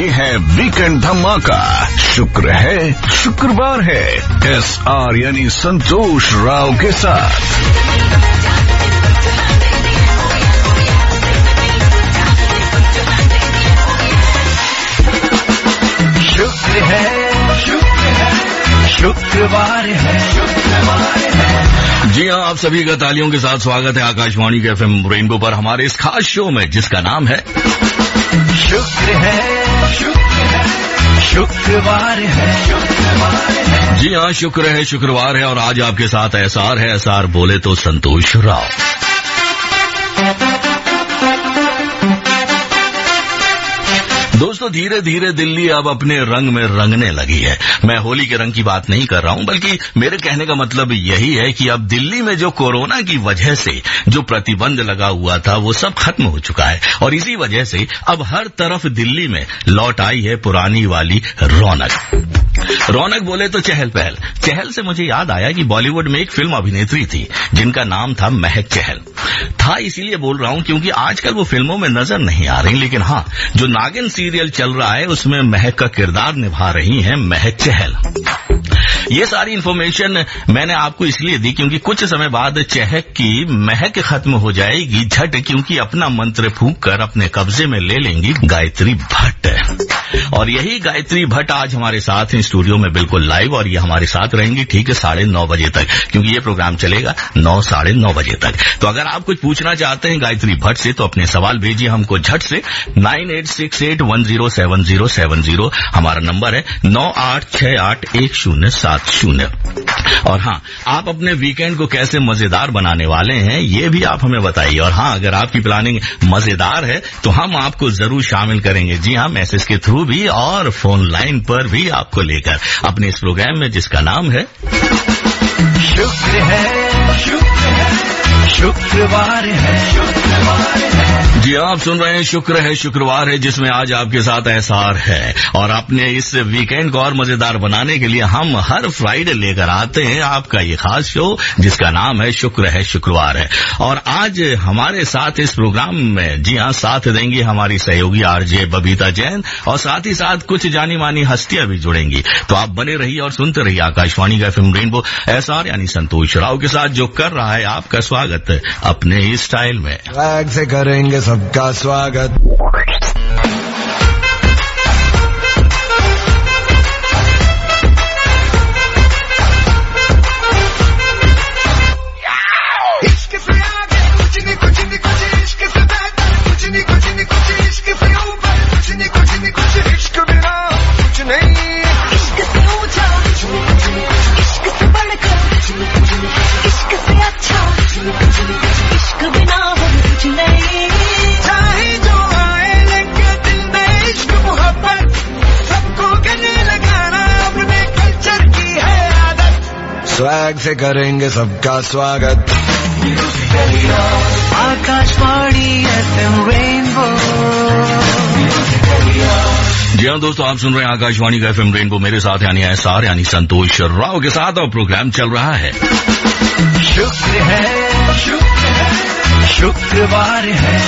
ये है वीकेंड धमाका। शुक्र है शुक्रवार है SR यानी संतोष राव के साथ। शुक्र है शुक्रवार है। जी हाँ, आप सभी का तालियों के साथ स्वागत है आकाशवाणी के FM रेनबो पर हमारे इस खास शो में जिसका नाम है शुक्रवार है। जी हाँ, शुक्र है शुक्रवार है और आज आपके साथ SR है। SR बोले तो संतोष राव। दोस्तों, धीरे धीरे दिल्ली अब अपने रंग में रंगने लगी है। मैं होली के रंग की बात नहीं कर रहा हूं, बल्कि मेरे कहने का मतलब यही है कि अब दिल्ली में जो कोरोना की वजह से जो प्रतिबंध लगा हुआ था वो सब खत्म हो चुका है और इसी वजह से अब हर तरफ दिल्ली में लौट आई है पुरानी वाली रौनक बोले तो चहल पहल। चहल से मुझे याद आया कि बॉलीवुड में एक फिल्म अभिनेत्री थी जिनका नाम था महक चहल। था इसीलिए बोल रहा हूं क्योंकि आजकल वो फिल्मों में नजर नहीं आ रही, लेकिन हाँ, जो नागिन सीरियल चल रहा है उसमें महक का किरदार निभा रही हैं महक चहल। ये सारी इन्फॉर्मेशन मैंने आपको इसलिए दी क्योंकि कुछ समय बाद चहक की महक खत्म हो जाएगी झट, क्योंकि अपना मंत्र फूंक कर अपने कब्जे में ले लेंगी गायत्री भट्ट। और यही गायत्री भट्ट आज हमारे साथ हैं स्टूडियो में बिल्कुल लाइव, और ये हमारे साथ रहेंगी ठीक है 9:30 बजे तक, क्योंकि ये प्रोग्राम चलेगा 9 साढ़े 9 बजे तक। तो अगर आप कुछ पूछना चाहते हैं गायत्री भट्ट से तो अपने सवाल भेजिए हमको झट से 9868107070। हमारा नंबर है 98681070। और हाँ, आप अपने वीकेंड को कैसे मजेदार बनाने वाले हैं ये भी आप हमें बताइए। और हाँ, अगर आपकी प्लानिंग मजेदार है तो हम आपको जरूर शामिल करेंगे। जी हाँ, मैसेज के थ्रू भी और फोन लाइन पर भी आपको लेकर अपने इस प्रोग्राम में जिसका नाम है शुक्रवार है। जी आप सुन रहे हैं शुक्र है शुक्रवार है, जिसमें आज आपके साथ SR है। और अपने इस वीकेंड को और मजेदार बनाने के लिए हम हर फ्राइडे लेकर आते हैं आपका ये खास शो जिसका नाम है शुक्र है शुक्रवार है। और आज हमारे साथ इस प्रोग्राम में जी हाँ साथ देंगी हमारी सहयोगी RJ बबीता जैन, और साथ ही साथ कुछ जानी मानी हस्तियां भी जुड़ेंगी। तो आप बने रहिए और सुनते रहिए आकाशवाणी का FM रेनबो SR यानी संतोष राव के साथ, जो कर रहा है आपका स्वागत अपने इस स्टाइल में। फ्लैग से करेंगे सबका स्वागत। इश्क से आगे कुछ नहीं इश्क से बेहतर कुछ नहीं इश्क से ऊपर कुछ नहीं इश्क बिना कुछ नहीं। इश्क से ऊंचा इश्क से बढ़कर इश्क से अच्छा इश्क बिना कुछ नहीं। चाहे जो आए लगे दिल में इश्क मोहब्बत, सबको गले लगाना अपने कल्चर की है आदत। स्वैग से करेंगे सबका स्वागत। Akashvani FM Rainbow. जी हाँ दोस्तों, आप सुन रहे हैं आकाशवाणी का FM रेनबो, मेरे साथ यानी SR यानी संतोष राव के साथ, और प्रोग्राम चल रहा है शुक्रवार है।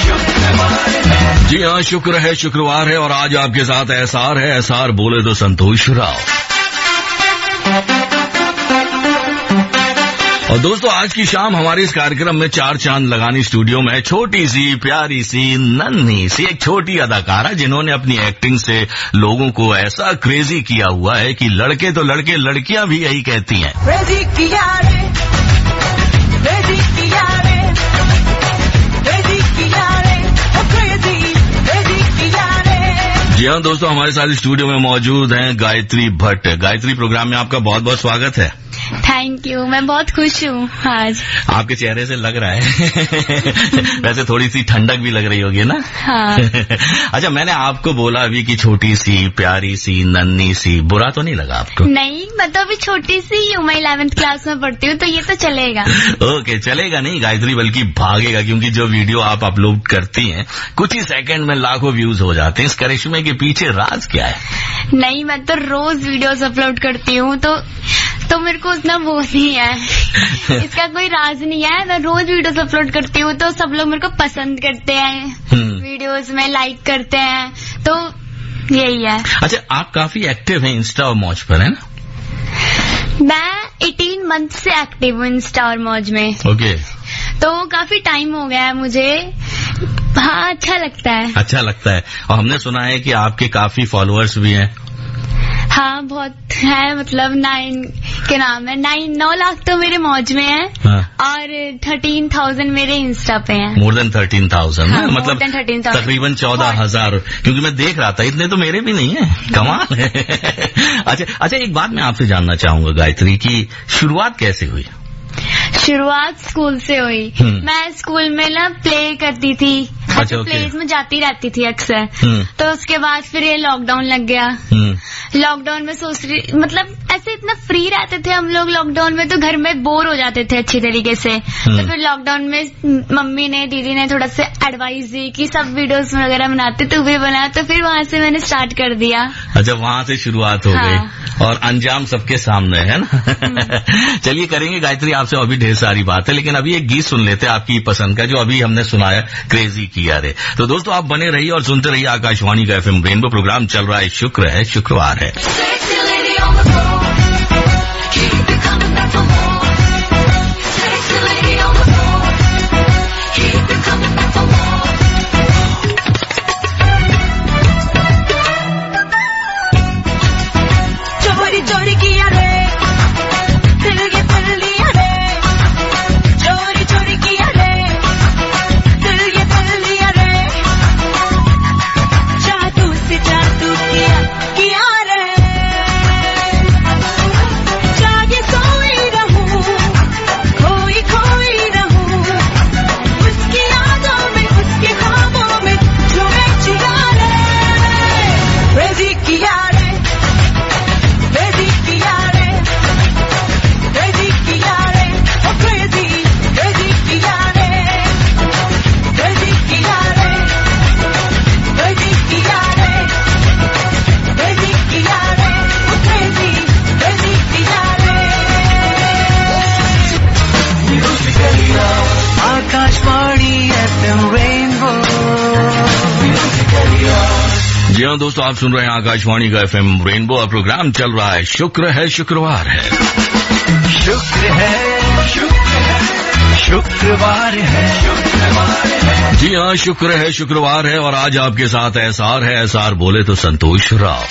जी हाँ, शुक्र है शुक्रवार है और आज आपके साथ SR है। SR बोले तो संतोष राव। और दोस्तों, आज की शाम हमारे इस कार्यक्रम में 4 चांद लगानी स्टूडियो में छोटी सी प्यारी सी नन्ही सी एक छोटी अदाकारा, जिन्होंने अपनी एक्टिंग से लोगों को ऐसा क्रेजी किया हुआ है कि लड़के तो लड़के, लड़कियां भी यही कहती हैं। जी हाँ दोस्तों, हमारे साथ स्टूडियो में मौजूद हैं गायत्री भट्ट। गायत्री, प्रोग्राम में आपका बहुत बहुत स्वागत है। थैंक यू, मैं बहुत खुश हूँ आज। आपके चेहरे से लग रहा है वैसे थोड़ी सी ठंडक भी लग रही होगी ना। हाँ। अच्छा, मैंने आपको बोला अभी कि छोटी सी प्यारी सी नन्ही सी, बुरा तो नहीं लगा आपको? नहीं, मैं तो अभी छोटी सी हूँ, मैं 11th क्लास में पढ़ती हूँ, तो ये तो चलेगा। ओके, चलेगा नहीं गायत्री, बल्कि भागेगा, क्योंकि जो वीडियो आप अपलोड करती हैं कुछ ही सेकंड में लाखों व्यूज हो जाते हैं। इस करिश्मे के पीछे राज क्या है? नहीं, मैं तो रोज वीडियोस अपलोड करती हूँ, तो मेरे को उतना वो नहीं है इसका कोई राज नहीं है। मैं रोज वीडियोस अपलोड करती हूँ तो सब लोग मेरे को पसंद करते हैं, वीडियोस में लाइक करते हैं, तो यही है। अच्छा, आप काफी एक्टिव हैं इंस्टा और मौज पर, है ना? मैं 18 मंथ से एक्टिव हूँ इंस्टा और मौज में। ओके। तो काफी टाइम हो गया है मुझे। हाँ, अच्छा लगता है। अच्छा लगता है। और हमने सुना है कि आपके काफी फॉलोअर्स भी हैं। हाँ, बहुत है, मतलब 9 लाख तो मेरे मौज में है। हाँ। और 13,000 मेरे इंस्टा पे हैं। More than 13,000। हाँ, मतलब 13,000 तकरीबन 14,000। क्योंकि मैं देख रहा था, इतने तो मेरे भी नहीं है। कमाल है। अच्छा, एक बात मैं आपसे जानना चाहूंगा गायत्री की शुरुआत कैसे हुई? शुरुआत स्कूल से हुई। मैं स्कूल में ना प्ले करती थी। अच्छा, ओके। प्लेस में जाती रहती थी अक्सर। तो उसके बाद फिर ये लॉकडाउन लग गया। लॉकडाउन में सोच रही, मतलब ऐसे इतना फ्री रहते थे हम लोग लॉकडाउन में, तो घर में बोर हो जाते थे अच्छी तरीके से। तो फिर लॉकडाउन में मम्मी ने, दीदी ने थोड़ा सा एडवाइस दी कि सब वीडियोस वगैरह बनाते, तो भी बनाया। तो फिर वहां से मैंने स्टार्ट कर दिया। अच्छा, वहां से शुरुआत हो गई और अंजाम सबके सामने है ना। चलिए, करेंगे गायत्री आपसे अभी ढेर सारी बात है, लेकिन अभी एक गीत सुन लेते हैं आपकी पसंद का, जो अभी हमने सुनाया, क्रेजी किया रे। तो दोस्तों, आप बने रहिए और सुनते रहिए आकाशवाणी का FM रेनबो। प्रोग्राम चल रहा है शुक्र है शुक्रवार है। चोरी चोरी किया रे, दिल ये दिल लिया रे, चोरी चोरी किया रे, दिल ये दिल लिया रे, जादू से जादू किया रे, जागे सोई रहूं, खोई खोई रहूं, उसकी यादों में, उसके ख्वाबों में, जो मैं जिया रे, क्रेजी किया रे, क्रेजी किया रे, क्रेजी किया रे, ओ क्रेजी, क्रेजी किया रे, क्रेजी किया रे, क्रेजी किया रे, क्रेजी किया रे, ओ क्रेजी, क्रेजी किया रे। Akashvani FM Rainbow. जी हाँ दोस्तों, आप सुन रहे हैं आकाशवाणी का FM रेनबो और प्रोग्राम चल रहा है शुक्र है शुक्रवार है। शुक्र है शुक्रवार है। जी हाँ, शुक्र है शुक्रवार है और आज आपके साथ एसआर है। एसआर बोले तो संतोष राव।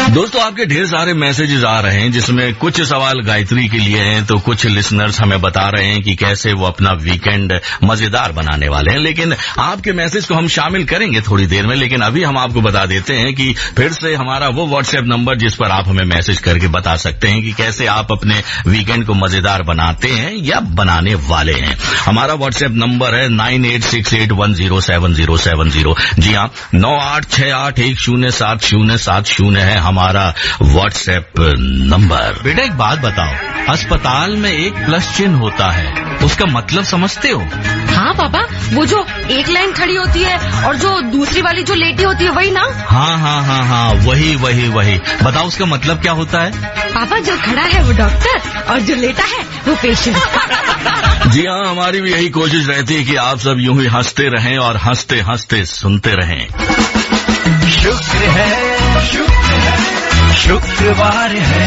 दोस्तों, आपके ढेर सारे मैसेजेस आ रहे हैं, जिसमें कुछ सवाल गायत्री के लिए हैं, तो कुछ लिसनर्स हमें बता रहे हैं कि कैसे वो अपना वीकेंड मजेदार बनाने वाले हैं। लेकिन आपके मैसेज को हम शामिल करेंगे थोड़ी देर में, लेकिन अभी हम आपको बता देते हैं कि फिर से हमारा वो व्हाट्सएप नंबर जिस पर आप हमें मैसेज करके बता सकते हैं कि कैसे आप अपने वीकेंड को मजेदार बनाते हैं या बनाने वाले हैं। हमारा व्हाट्सएप नंबर है 9868107070। जी हाँ, 9868107070 है हमारा व्हाट्सएप नंबर। बेटा, एक बात बताओ, अस्पताल में एक प्लस चिन्ह होता है, उसका मतलब समझते हो? हाँ पापा, वो जो एक लाइन खड़ी होती है और जो दूसरी वाली जो लेटी होती है, वही ना? हाँ, वही। बताओ, उसका मतलब क्या होता है? पापा, जो खड़ा है वो डॉक्टर और जो लेटा है वो पेशेंट। जी हाँ, हमारी भी यही कोशिश रहती है कि आप सब यूं ही हंसते रहें और हंसते हंसते सुनते रहें। शुक्र है शुक्रवार है।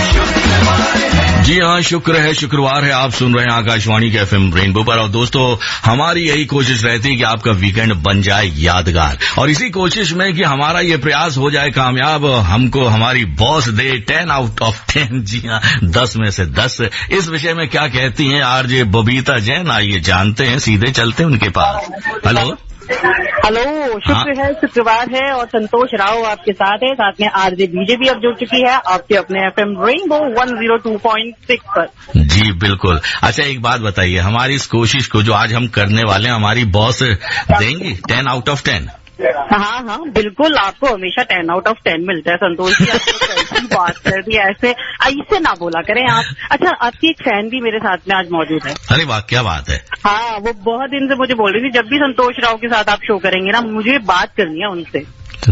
जी हाँ, शुक्र है शुक्रवार है। आप सुन रहे हैं आकाशवाणी के FM रेनबो पर और दोस्तों, हमारी यही कोशिश रहती है कि आपका वीकेंड बन जाए यादगार, और इसी कोशिश में कि हमारा ये प्रयास हो जाए कामयाब, हमको हमारी बॉस दे 10 आउट ऑफ 10। जी हाँ, 10 में से 10। इस विषय में क्या कहती हैं आरजे बबीता जैन, आइए जानते हैं, सीधे चलते हैं उनके पास। हेलो, शुक्र है शुक्रवार है और संतोष राव आपके साथ है, साथ में आरजे बीजे भी अब जुड़ चुकी है आपके अपने FM रेनबो 102.6 पर। जी बिल्कुल। अच्छा, एक बात बताइए, हमारी इस कोशिश को जो आज हम करने वाले हैं, हमारी बॉस देंगी 10 आउट ऑफ 10? हाँ, बिल्कुल, आपको हमेशा 10 आउट ऑफ 10 मिलता है संतोष जी। कैसी बात कर दी, ऐसे ना बोला करें आप। अच्छा, आपकी एक फैन भी मेरे साथ में आज मौजूद है। अरे वाह, क्या बात है। हाँ, वो बहुत दिन से मुझे बोल रही थी, जब भी संतोष राव के साथ आप शो करेंगे ना, मुझे बात करनी है उनसे।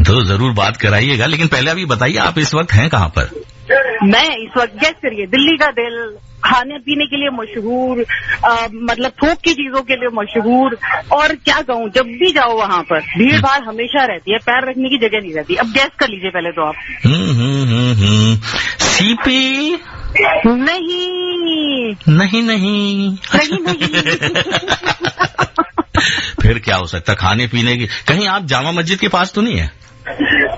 तो जरूर बात कराइएगा, लेकिन पहले अभी बताइए, आप इस वक्त हैं कहाँ पर? मैं इस वक्त गेस करिए, दिल्ली का दिल, खाने पीने के लिए मशहूर, मतलब थोक की चीजों के लिए मशहूर, और क्या कहूँ, जब भी जाओ वहाँ पर भीड़ भाड़ हमेशा रहती है, पैर रखने की जगह नहीं रहती। अब गैस कर लीजिए पहले तो आप। सीपी? नहीं नहीं नहीं नहीं नहीं। फिर क्या हो सकता? खाने पीने की कहीं आप जामा मस्जिद के पास तो नहीं है?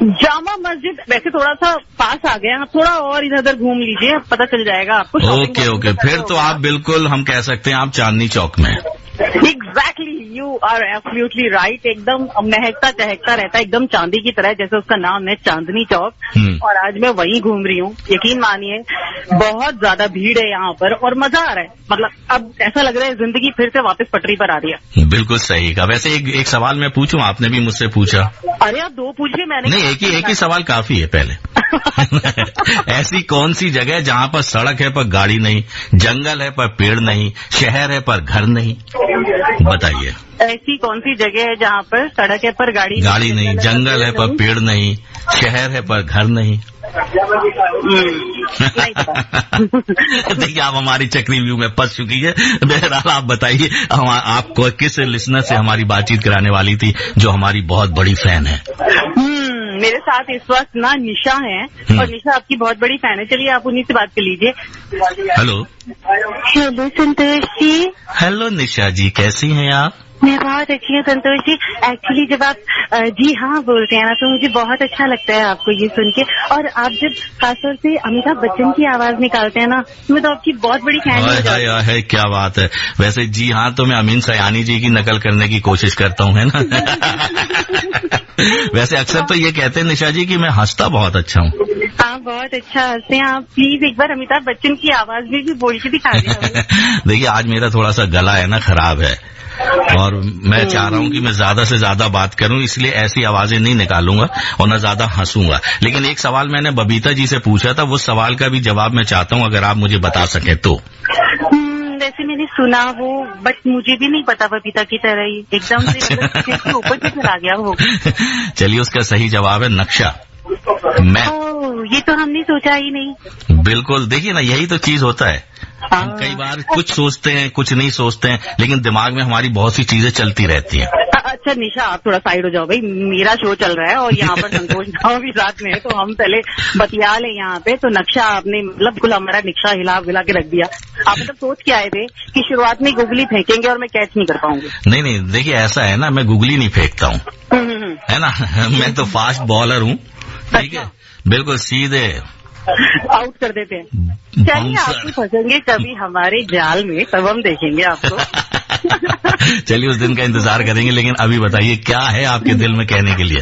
जामा मस्जिद वैसे थोड़ा सा पास आ गया, आप थोड़ा और इधर उधर घूम लीजिए, पता चल जाएगा आपको। ओके ओके, फिर तो आप बिल्कुल, हम कह सकते हैं आप चांदनी चौक में। Exactly, you are absolutely right. एकदम महकता चहकता रहता है, एकदम चांदी की तरह, जैसे उसका नाम है चांदनी चौक। और आज मैं वहीं घूम रही हूँ। यकीन मानिए बहुत ज्यादा भीड़ है यहाँ पर और मजा आ रहा है। मतलब अब ऐसा लग रहा है जिंदगी फिर से वापस पटरी पर आ रही है। बिल्कुल सही कहा। वैसे एक सवाल मैं पूछूं, आपने भी मुझसे पूछा। अरे आप दो पूछिए, मैंने नहीं, एक ही सवाल काफी है पहले। ऐसी कौन सी जगह है जहाँ पर सड़क है पर गाड़ी नहीं, जंगल है पर पेड़ नहीं, शहर है पर घर नहीं? बताइए। ऐसी कौन सी जगह है जहाँ पर सड़क है पर गाड़ी नहीं, जंगल है पर पेड़ नहीं, शहर है पर घर नहीं? देखिए आप हमारी चक्री व्यू में फंस चुकी है। बहरहाल आप बताइए, आपको किस लिसनर से हमारी बातचीत कराने वाली थी जो हमारी बहुत बड़ी फैन है? मेरे साथ इस वक्त ना निशा है, और निशा आपकी बहुत बड़ी फैन है। चलिए आप उन्हीं से बात कर लीजिए। Hello hello Santosh ji. Hello निशा जी, कैसी हैं आप? मैं बहुत अच्छी हूँ संतोष जी। एक्चुअली जब आप जी हाँ बोलते हैं ना तो मुझे बहुत अच्छा लगता है आपको ये सुन के। और आप जब खासतौर से अमिताभ बच्चन की आवाज निकालते हैं ना, मैं तो आपकी बहुत बड़ी फैन हूँ। है, क्या बात है। वैसे जी हाँ तो मैं अमीन सयानी जी की नकल करने की कोशिश करता हूँ, है ना। वैसे अक्सर तो ये कहते हैं निशा जी कि मैं हंसता बहुत अच्छा हूँ। आप बहुत अच्छा हंसते हैं। आप प्लीज एक बार अमिताभ बच्चन की आवाज में भी बोल के दिखा दीजिए। देखिए आज मेरा थोड़ा सा गला है ना खराब है, और मैं चाह रहा हूँ कि मैं ज्यादा से ज्यादा बात करूँ, इसलिए ऐसी आवाजें नहीं निकालूंगा और न ज्यादा हंसूंगा। लेकिन एक सवाल मैंने बबीता जी से पूछा था, वो सवाल का भी जवाब मैं चाहता हूँ अगर आप मुझे बता सके तो। वैसे मैंने सुना वो, बट मुझे भी नहीं पता। बबीता की तरह ही एकदम से ऊपर से चला गया वो। चलिए उसका सही जवाब है नक्शा। मैं ये तो हमने सोचा ही नहीं। बिल्कुल, देखिए ना यही तो चीज होता है। हम कई बार कुछ सोचते हैं, कुछ नहीं सोचते हैं, लेकिन दिमाग में हमारी बहुत सी चीजें चलती रहती हैं। अच्छा निशा आप थोड़ा साइड हो जाओ भाई, मेरा शो चल रहा है और यहाँ पर संतोष राव भी साथ में है, तो हम पहले बतिया ले यहाँ पे। तो नक्शा आपने मतलब बिल्कुल हमारा नक्शा हिला के रख दिया। आप मतलब सोच के आए थे कि शुरुआत में गुगली फेंकेंगे और मैं कैच नहीं कर पाऊंगी? नहीं, देखिए ऐसा है ना, मैं गुगली नहीं फेंकता हूँ, है ना। मैं तो फास्ट बॉलर हूँ, ठीक है, बिल्कुल सीधे आउट कर देते हैं। चलिए आप भी फंसेंगे कभी हमारे जाल में, तब हम देखेंगे आपको। चलिए उस दिन का इंतजार करेंगे, लेकिन अभी बताइए क्या है आपके दिल में कहने के लिए?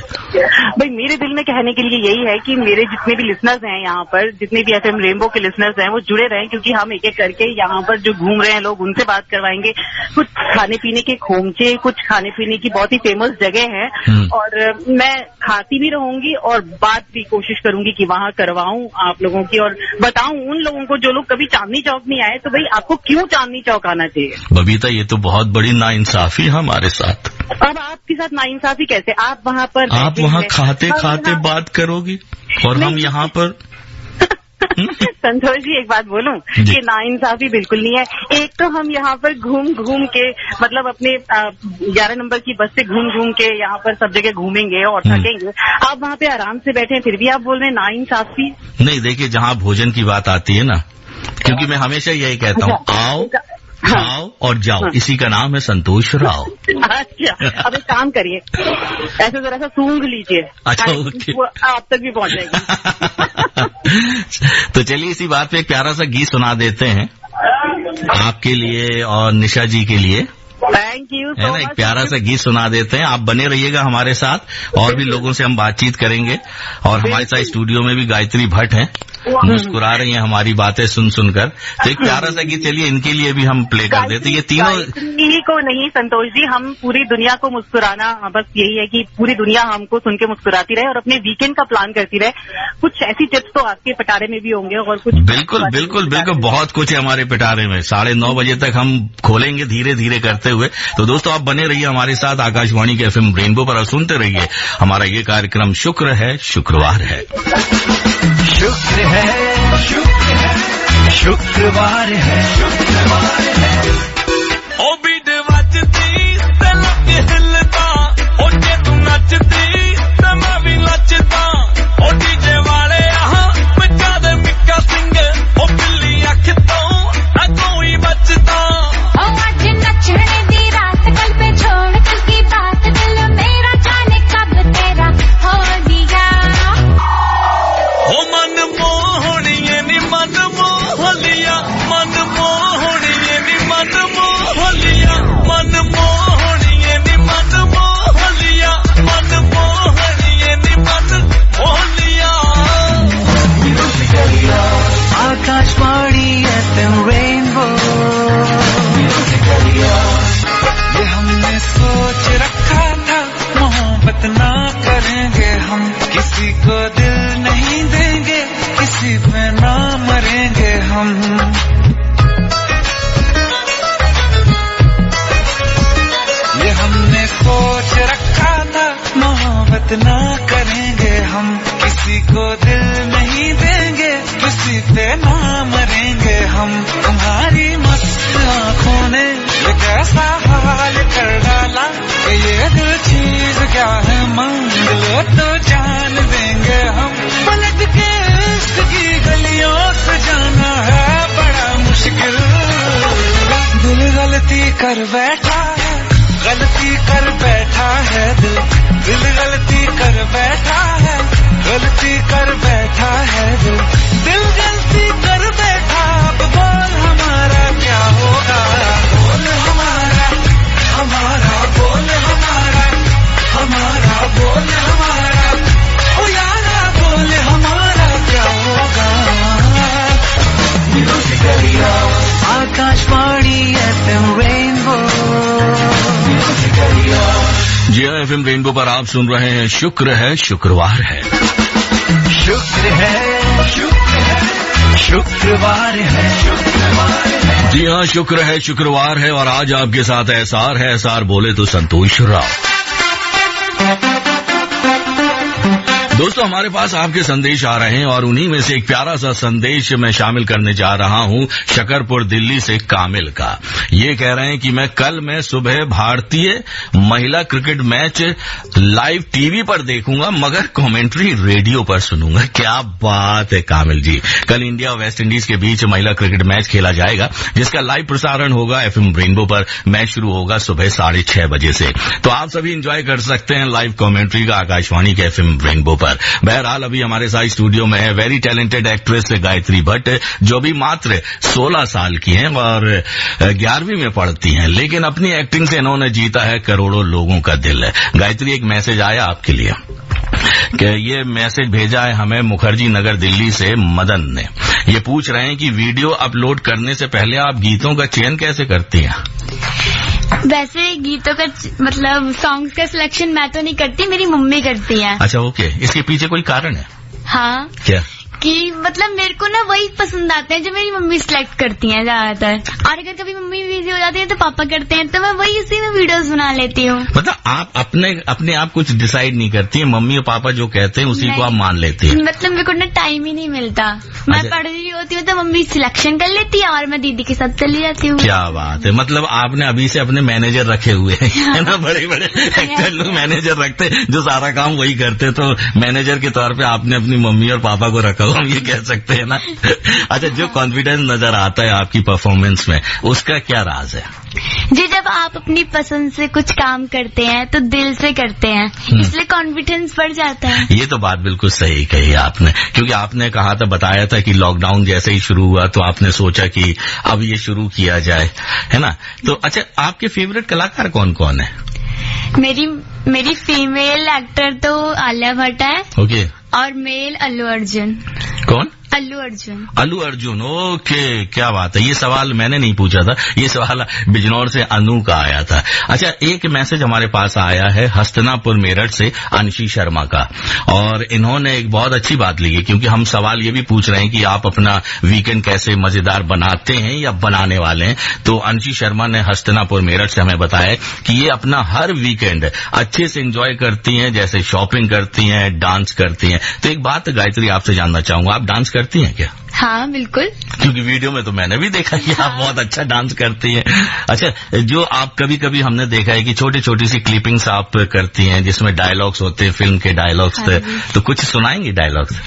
भाई मेरे दिल में कहने के लिए यही है कि मेरे जितने भी लिसनर्स हैं यहाँ पर, जितने भी FM रेनबो के लिसनर्स हैं, वो जुड़े रहें, क्योंकि हम एक एक करके यहाँ पर जो घूम रहे हैं लोग उनसे बात करवाएंगे। कुछ खाने पीने के खोमचे, कुछ खाने पीने की बहुत ही फेमस जगह है, और मैं खाती भी रहूंगी और बात भी कोशिश करूंगी कि वहाँ करवाऊं आप लोगों की, और बताऊं उन लोगों को जो लोग कभी चांदनी चौक नहीं आए, तो भाई आपको क्यों चांदनी चौक आना चाहिए। बबीता ये तो बहुत बड़ी नाइंसाफी हमारे साथ। अब आपके साथ नाइंसाफी कैसे? आप वहाँ पर, आप वहाँ खाते खाते बात करोगी और हम यहाँ पर। संतोष जी एक बात बोलूं कि नाइंसाफी बिल्कुल नहीं है। एक तो हम यहाँ पर घूम के, मतलब अपने 11 नंबर की बस से घूम के यहाँ पर सब जगह घूमेंगे और थकेंगे। आप वहाँ पे आराम से बैठे, फिर भी आप बोल रहे हैं नाइंसाफी। नहीं देखिए, जहाँ भोजन की बात आती है ना, क्योंकि मैं हमेशा यही कहता हूँ, आओ खाओ और जाओ, इसी का नाम है संतोष राव। अच्छा अब एक काम करिए, ऐसे जरा सा सूंघ लीजिए। अच्छा आप तक भी पहुँच जाएगी। तो चलिए इसी बात पे एक प्यारा सा गीत सुना देते हैं आपके लिए और निशा जी के लिए। थैंक यू है ना, एक प्यारा सा गीत सुना देते हैं। आप बने रहिएगा हमारे साथ, और भी लोगों से हम बातचीत करेंगे। और हमारे साथ स्टूडियो में भी गायत्री भट्ट हैं, मुस्कुरा रही हैं हमारी बातें सुन सुनकर। तो एक प्यारा सा गीत चलिए इनके लिए भी हम प्ले कर देते। ये तीनों गायत्री को नहीं संतोष जी, हम पूरी दुनिया को मुस्कुराना, बस यही है कि पूरी दुनिया हमको सुन के मुस्कुराती रहे और अपने वीकेंड का प्लान करती रहे। कुछ ऐसी टिप्स तो आपके पिटारे में भी होंगे और कुछ। बिल्कुल बहुत कुछ है हमारे पिटारे में। 9:30 बजे तक हम खोलेंगे धीरे धीरे करते हुए। तो दोस्तों आप बने रहिए हमारे साथ आकाशवाणी के FM रेनबो पर और सुनते रहिए हमारा ये कार्यक्रम शुक्र है शुक्रवार है। शुक्र है शुक्रवार है ओ बीट वजदी ते लग हिलदा ओ जे तू नचदी ते मैं भी नचदा ओ डीजे वाले आहा बजा दे मिक्का सिंह ओ बिल्ली अख तो ना कोई बचदा ओ आज नचने दी रात कल पे छोड़ कल की बात दिल मेरा जाने कब तेरा हो गया ओ मन मोहनिए नी मन मोहलिया मन मोहनिए नी मन मोहलिया मन मोहनिए नी मन मोहलिया मन मोहनिए नी मन मोहलिया। आकाशवाणी FM रेनबो ये हमने सोच रखा था मोहब्बत ना करेंगे हम किसी को दिल नहीं देंगे किसी पे ना मरेंगे हम ये हमने सोच रखा था मोहब्बत ना करेंगे हम किसी को दिल नहीं देंगे किसी पे ना मरेंगे हम तुम्हारी मस्त आँखों ने ये कैसा हाल कर डाला कि ये दिल चीज क्या है मांग लो तो जान देंगे हम पलट के इश्क की गलियों से जाना है बड़ा मुश्किल दिल गलती कर बैठा है गलती कर बैठा है दिल दिल गलती कर बैठा है गलती कर बैठा है दिल दिल गलती कर बैठा अब बोल हमारा क्या होगा बोल हमारा हमारा बोल हमारा हमारा बोल हमारा ओ यारा बोल हमारा क्या होगा आकाशवाणी FM रेनबो जी हाँ FM रेनबो पर आप सुन रहे हैं शुक्र है शुक्रवार है। शुक्र है शुक्रवार है जी हाँ शुक्र है शुक्रवार है और आज आपके साथ एसआर है। एसआर बोले तो संतोष राव। दोस्तों हमारे पास आपके संदेश आ रहे हैं और उन्हीं में से एक प्यारा सा संदेश मैं शामिल करने जा रहा हूं शकरपुर दिल्ली से कामिल का। ये कह रहे हैं कि मैं सुबह भारतीय महिला क्रिकेट मैच लाइव टीवी पर देखूंगा मगर कमेंट्री रेडियो पर सुनूंगा। क्या बात है कामिल जी। कल इंडिया और वेस्ट इंडीज के बीच महिला क्रिकेट मैच खेला जाएगा जिसका लाइव प्रसारण होगा FM रेनबो पर। मैच शुरू होगा सुबह 6:30 बजे से, तो आप सभी एंजॉय कर सकते हैं लाइव कमेंट्री का आकाशवाणी के FM रेनबो पर। बहरहाल अभी हमारे साथ स्टूडियो में है very talented actress Gayatri Bhatt जो भी मात्र 16 साल की हैं और 11वीं में पढ़ती हैं, लेकिन अपनी एक्टिंग से इन्होंने जीता है करोड़ों लोगों का दिल। गायत्री एक मैसेज आया आपके लिए कि ये मैसेज भेजा है हमें मुखर्जी नगर दिल्ली से मदन ने। ये पूछ रहे हैं कि वीडियो अपलोड करने से पहले आप गीतों का चयन कैसे करती हैं? वैसे गीतों का मतलब सॉन्ग्स का सिलेक्शन मैं तो नहीं करती, मेरी मम्मी करती है। अच्छा ओके, इसके पीछे कोई कारण है? हाँ क्या? कि मतलब मेरे को ना वही पसंद आते हैं जो मेरी मम्मी सिलेक्ट करती हैं ज्यादातर, और अगर कभी मम्मी बिजी हो जाती है तो पापा करते हैं, तो मैं वही उसी में वीडियोस बना लेती हूँ। मतलब आप अपने आप कुछ डिसाइड नहीं करती है, मम्मी और पापा जो कहते हैं उसी को आप मान लेती हैं? मतलब मेरे को ना टाइम ही नहीं मिलता। मैं पढ़ रही होती हूँ तो मम्मी सिलेक्शन कर लेती है और मैं दीदी के साथ चली जाती हूँ। क्या बात है। मतलब आपने अभी से अपने मैनेजर रखे हुए हैं है ना? बड़े बड़े एक्टर लोग मैनेजर रखते जो सारा काम वही करते, तो मैनेजर के तौर पे आपने अपनी मम्मी और पापा को रखा हुआ, हम ये कह सकते हैं ना। अच्छा, जो कॉन्फिडेंस नजर आता है आपकी परफॉर्मेंस में उसका क्या राज है? जी, जब आप अपनी पसंद से कुछ काम करते हैं तो दिल से करते हैं, इसलिए कॉन्फिडेंस बढ़ जाता है। ये तो बात बिल्कुल सही कही आपने, क्योंकि आपने कहा था, बताया था कि लॉकडाउन जैसे ही शुरू हुआ तो आपने सोचा कि अब ये शुरू किया जाए, है ना? तो अच्छा, आपके फेवरेट कलाकार कौन कौन है? मेरी फीमेल एक्टर तो आलिया भट्ट है। ओके। और मेल अल्लू अर्जुन। कौन? अल्लू अर्जुन। अल्लू अर्जुन, ओके, क्या बात है। ये सवाल मैंने नहीं पूछा था, ये सवाल बिजनौर से अनु का आया था। अच्छा, एक मैसेज हमारे पास आया है हस्तिनापुर मेरठ से अंशी शर्मा का, और इन्होंने एक बहुत अच्छी बात ली है, क्योंकि हम सवाल ये भी पूछ रहे हैं कि आप अपना वीकेंड कैसे मजेदार बनाते हैं या बनाने वाले हैं। तो अंशी शर्मा ने हस्तिनापुर मेरठ से हमें बताया कि ये अपना हर वीकेंड अच्छे से एंजॉय करती हैं, जैसे शॉपिंग करती हैं, डांस करती हैं। तो एक बात गायत्री आपसे जानना चाहूंगा, आप डांस करती हैं क्या? हाँ बिल्कुल, क्योंकि वीडियो में तो मैंने भी देखा कि आप बहुत अच्छा डांस करती हैं। अच्छा, जो आप कभी कभी हमने देखा है कि छोटी छोटी सी क्लिपिंग्स आप करती हैं जिसमें डायलॉग्स होते हैं, फिल्म के डायलॉग्स। तो कुछ सुनाएंगे डायलॉग्स?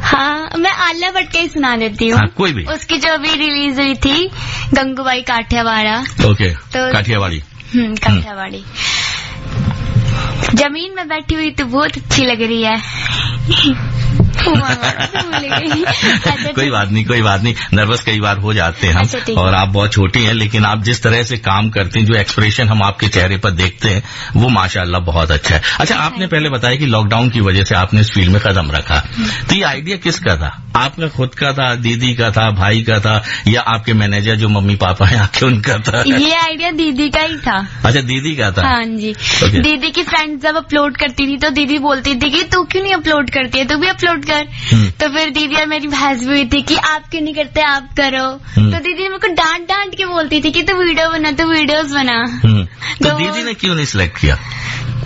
हाँ, मैं आलिया भट्ट के ही सुना देती हूँ। हाँ, कोई भी। उसकी जो अभी रिलीज हुई थी गंगूबाई काठियावाड़ा। ओके, तो काठियावाड़ी। काठियावाड़ी। जमीन में बैठी हुई तो बहुत अच्छी लग रही है। कोई बात नहीं, नर्वस कई बार हो जाते हैं हम। अच्छा, और आप बहुत छोटी हैं, लेकिन आप जिस तरह से काम करती हैं, जो एक्सप्रेशन हम आपके चेहरे पर देखते हैं, वो माशाल्लाह बहुत अच्छा है। अच्छा, आपने पहले बताया कि लॉकडाउन की वजह से आपने इस फील्ड में कदम रखा, तो ये आइडिया किसका था? आपका खुद का था, दीदी का था, भाई का था, या आपके मैनेजर जो मम्मी पापा हैं आपके उनका था? ये आइडिया दीदी का ही था। अच्छा, दीदी का था। हाँ जी। दीदी की फ्रेंड जब अपलोड करती थी तो दीदी बोलती थी कि तू क्यों नहीं अपलोड करती है, तू भी अपलोड कर। तो फिर दीदी और मेरी बहस भी हुई थी कि आप क्यों नहीं करते, आप करो। तो दीदी मेरे को डांट के बोलती थी कि तू वीडियो बना, तू वीडियोस बना। तो दीदी ने क्यों नहीं सिलेक्ट किया?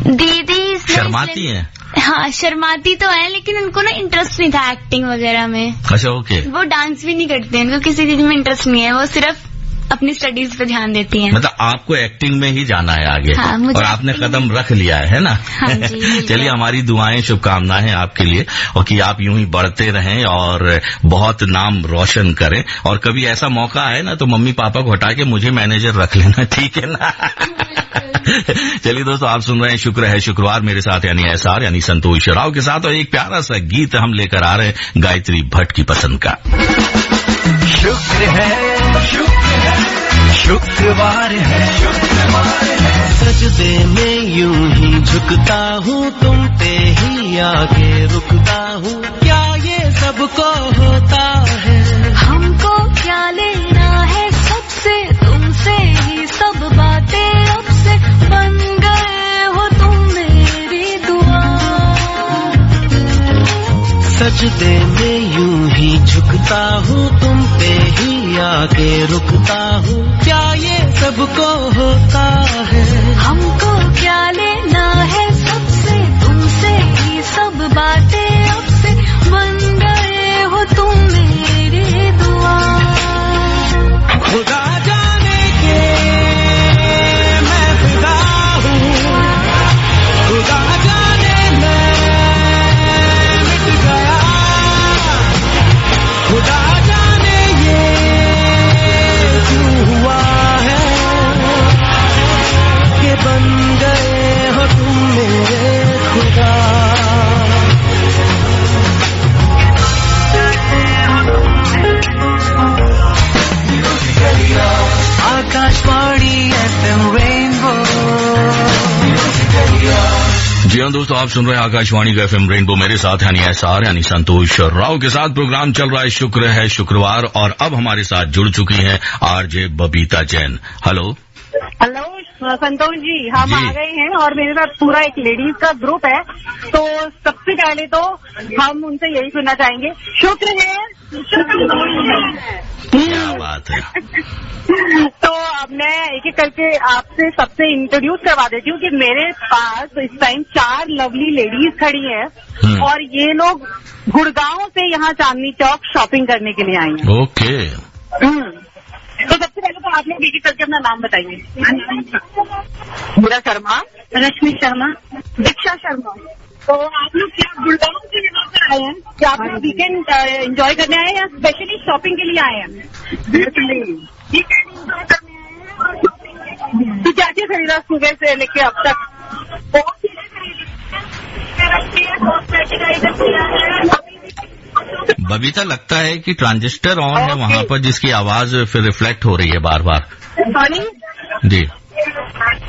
दीदी शर्माती है। हाँ, शर्माती तो है, लेकिन उनको ना इंटरेस्ट नहीं था एक्टिंग वगैरह में। अच्छा, ओके। वो डांस भी नहीं करते, उनको किसी चीज में इंटरेस्ट नहीं है, वो सिर्फ अपनी स्टडीज पे ध्यान देती हैं। मतलब आपको एक्टिंग में ही जाना है आगे। हाँ, और आपने कदम रख लिया है ना? हाँ जी। चलिए, हमारी दुआएं, शुभकामनाएं आपके लिए, और कि आप यूं ही बढ़ते रहें और बहुत नाम रोशन करें। और कभी ऐसा मौका आए ना तो मम्मी पापा को हटा के मुझे मैनेजर रख लेना, ठीक है ना? चलिए दोस्तों, आप सुन रहे हैं शुक्र है शुक्रवार, मेरे साथ यानी SR यानी संतोष राव के साथ, और एक प्यारा सा गीत हम लेकर आ रहे हैं गायत्री भट्ट की पसंद का। शुक्र है शुक्रवार है, सजदे में यूं ही झुकता हूँ, तुम पे ही आगे रुकता हूँ, क्या ये सबको होता है? हमको क्या लेना है सबसे, तुमसे ही सब बातें अब से बन गए हो तुम मेरी दुआ। सजदे में यूं ही झुकता हूँ, तुम पे ही आगे रुकता हूँ, क्या ये सबको होता है? हमको क्या लेना है सबसे, तुमसे ही सब बातें अब से बन गए हो तुम मेरी दुआ। खुदा जाने के मैं खुदा हूँ, खुदा जाने मैं मिट गया, खुदा जाने ये क्यों हुआ है कि बन गए हो तुम मेरे खुदा। Akashvani FM Rainbow. जी हाँ दोस्तों, आप सुन रहे हैं आकाशवाणी का FM रेनबो, मेरे साथ यानी SR यानी संतोष राव के साथ। प्रोग्राम चल रहा है शुक्र है शुक्रवार, और अब हमारे साथ जुड़ चुकी हैं RJ बबीता जैन। हेलो संतोष जी, हम आ गए हैं और मेरे साथ पूरा एक लेडीज का ग्रुप है। तो सबसे पहले तो हम उनसे यही सुनना चाहेंगे, शुक्र है। क्या बात है। तो अब मैं एक एक करके आपसे सबसे इंट्रोड्यूस करवा देती हूँ कि मेरे पास इस टाइम 4 लवली लेडीज खड़ी हैं, और ये लोग गुड़गांव से यहाँ चांदनी चौक शॉपिंग करने के लिए आई हैं। ओके। तो सबसे पहले तो आप लोग एक एक करके अपना नाम बताइए। मीरा शर्मा, रश्मि शर्मा, दीक्षा शर्मा। तो आप लोग क्या गुड़गांव से यहाँ पर आए हैं, क्या आप लोग वीकेंड एंजॉय करने आए हैं या स्पेशली शॉपिंग के लिए आए हैं? वीकेंड एंजॉय करने आए हैं। तो क्या क्या खरीदा सुबह से लेके अब तक? बहुत चीजें खरीदी। बबीता, लगता है कि ट्रांजिस्टर ऑन है वहाँ पर, जिसकी आवाज फिर रिफ्लेक्ट हो रही है बार बार। जी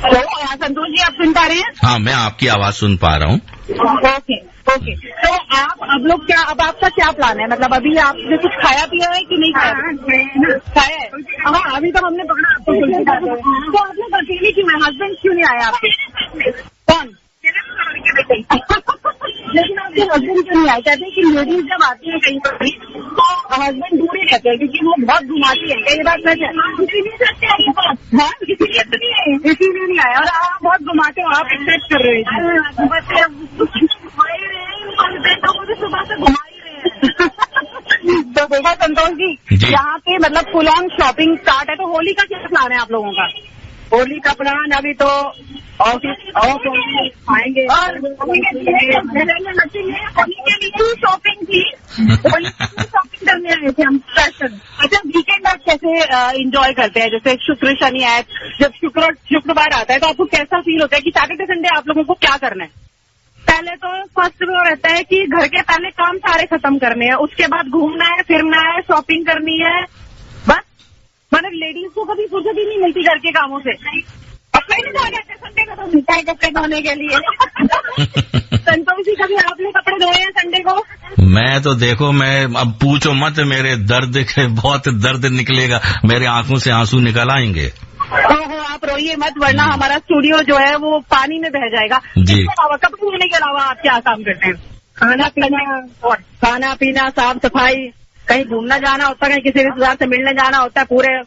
तो संतोष जी, आप सुन पा रहे हैं? हाँ, मैं आपकी आवाज सुन पा रहा हूँ। ओके। ओके, तो आप अब लोग क्या, अब आपका क्या प्लान है? मतलब अभी आपने कुछ खाया पिया है कि नहीं खाया? खाया है। हाँ, अभी तो हमने पकड़ा आपको। तो आप लोग अकेले क्यों है? हस्बैंड क्यों नहीं आया आपके? कौन? लेकिन आपके हस्बैंड क्यों नहीं आए? कहते हैं कि लेडीज जब आती है कहीं पर भी तो हस्बैंड दूर ही रहते हैं क्योंकि वो बहुत घुमाती है। क्या ये बात सच है? हाँ, इसीलिए नहीं आया। और आप बहुत घुमाते हो, आप एक्सेप्ट कर रहे हैं। मुझे सुबह से घुमा ही रहे हैं। तो देखा संतोष जी, यहाँ पे मतलब फुल ऑन शॉपिंग स्टार्ट है। तो होली का क्या प्लान है आप लोगों का? होली का प्लान अभी तो ऑफिस आएंगे और होली के लिए शॉपिंग थी, होली की शॉपिंग करने आए थे हम स्पेशल। अच्छा, वीकेंड आप कैसे एंजॉय करते हैं? जैसे शुक्र शनि है, जब शुक्रवार आता है तो आपको कैसा फील होता है कि सैटरडे संडे आप लोगों को क्या करना है? पहले तो फर्स्ट वो रहता है कि घर के पहले काम सारे खत्म करने हैं, उसके बाद घूमना है, फिरना है, शॉपिंग करनी है। बस मतलब लेडीज को कभी फुर्सत ही नहीं मिलती घर के कामों से। कपड़े नहीं धोने थे संडे को, तो मिलता है कपड़े धोने के लिए। संतोष जी, कभी आपने कपड़े धोए हैं संडे को? मैं तो देखो, मैं अब पूछो मत, मेरे दर्द के बहुत दर्द निकलेगा, मेरे आंखों से आंसू निकल आएंगे। ओहो, आप रोइए मत, वरना हमारा स्टूडियो जो है वो पानी में बह जाएगा। जी। कपड़े धोने के अलावा आप क्या काम करते हैं? खाना पीना, साफ सफाई, कहीं घूमना जाना होता है, कहीं किसी रिश्तेदार से मिलने जाना होता है। पूरे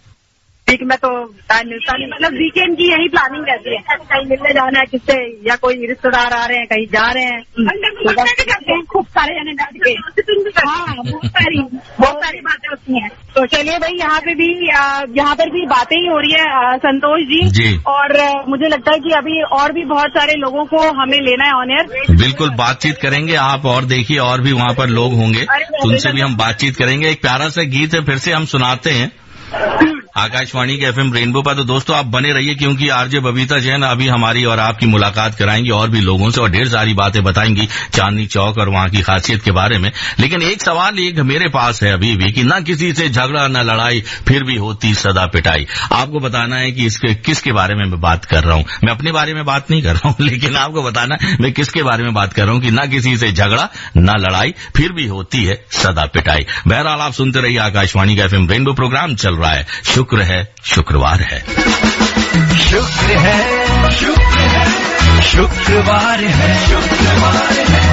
वीक में तो टाइम मिलता नहीं, मतलब वीकेंड की यही प्लानिंग रहती है, कहीं मिलने जाना है किससे, या कोई रिश्तेदार आ रहे हैं, कहीं जा रहे हैं। खूब सारे जने बैठ के, हाँ, बहुत सारी बातें होती हैं। तो चलिए भाई, यहाँ पर भी बातें ही हो रही है संतोष जी। और मुझे लगता है कि अभी और भी बहुत सारे लोगों को हमें लेना है ऑन एयर। बिल्कुल बातचीत करेंगे, आप और देखिए, और भी वहाँ पर लोग होंगे, उनसे भी हम बातचीत करेंगे। एक प्यारा सा गीत है, फिर से हम सुनाते हैं आकाशवाणी के एफएम रेनबो पर। तो दोस्तों आप बने रहिए, क्योंकि आरजे बबीता जैन अभी हमारी और आपकी मुलाकात कराएंगी और भी लोगों से, और ढेर सारी बातें बताएंगी चांदनी चौक और वहाँ की खासियत के बारे में। लेकिन एक सवाल एक मेरे पास है अभी भी कि न किसी से झगड़ा न लड़ाई, फिर भी होती सदा पिटाई। आपको बताना है कि इसके किसके बारे में मैं बात कर रहा हूँ। मैं अपने बारे में बात नहीं कर रहा हूँ, लेकिन आपको बताना है मैं किसके बारे में बात कर रहा हूँ कि न किसी से झगड़ा न लड़ाई, फिर भी होती है सदा पिटाई। बहरहाल आप सुनते रहिए, आकाशवाणी का एफएम रेनबो प्रोग्राम चल रहा है। शुक्र है शुक्रवार है, शुक्र है, शुक्र है, शुक्रवार है, शुक्रवार है।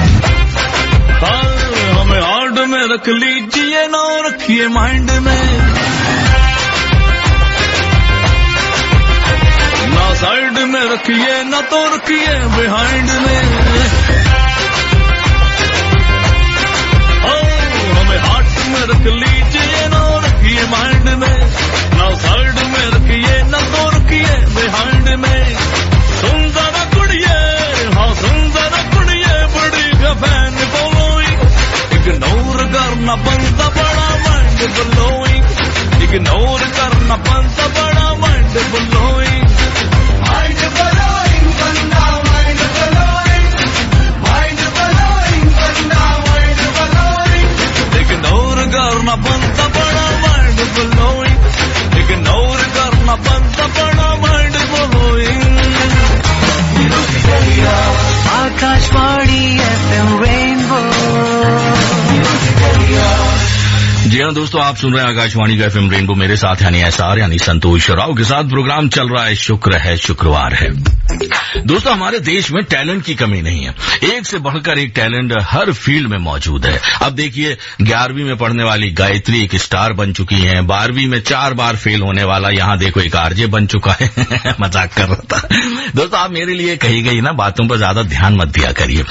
हमें हार्ड में रख लीजिए, ना रखिए माइंड में, ना साइड में रखिए, ना तो रखिए बिहाइंड में। हमें हार्ट में रख लीजिए, ना रखिए माइंड में, ना साइड में रखिए, ना तो रखिए बिहाइंड में। सुंदर कुड़िए, हाँ सुंदर कुड़िए, बड़ी फैन फॉलोइंग, इग्नोर करना बनता बड़ा माइंड ब्लोइंग, इग्नोर करना बनता बड़ा माइंड ब्लोइंग, माइंड ब्लोइंग बंदा, माइंड ब्लोइंग, माइंड ब्लोइंग बंदा, माइंड ब्लोइंग, इग्नोर करना बनता बड़ा माइंड ब्लोइंग, इग्नोर करना बनता बड़ा mind blowing. Akashvani FM Rainbow. जी हाँ दोस्तों, आप सुन रहे हैं आकाशवाणी का एफएम रेनबो, मेरे साथ यानी एसआर यानी संतोष राव के साथ प्रोग्राम चल रहा है शुक्र है शुक्रवार है। दोस्तों हमारे देश में टैलेंट की कमी नहीं है, एक से बढ़कर एक टैलेंट हर फील्ड में मौजूद है। अब देखिए 11वीं में पढ़ने वाली गायत्री एक स्टार बन चुकी हैं, 12वीं में 4 बार फेल होने वाला यहाँ देखो एक आरजे बन चुका है। मजाक कर रहा था दोस्तों, आप मेरे लिए कही गई ना बातों पर ज्यादा ध्यान मत दिया करिए,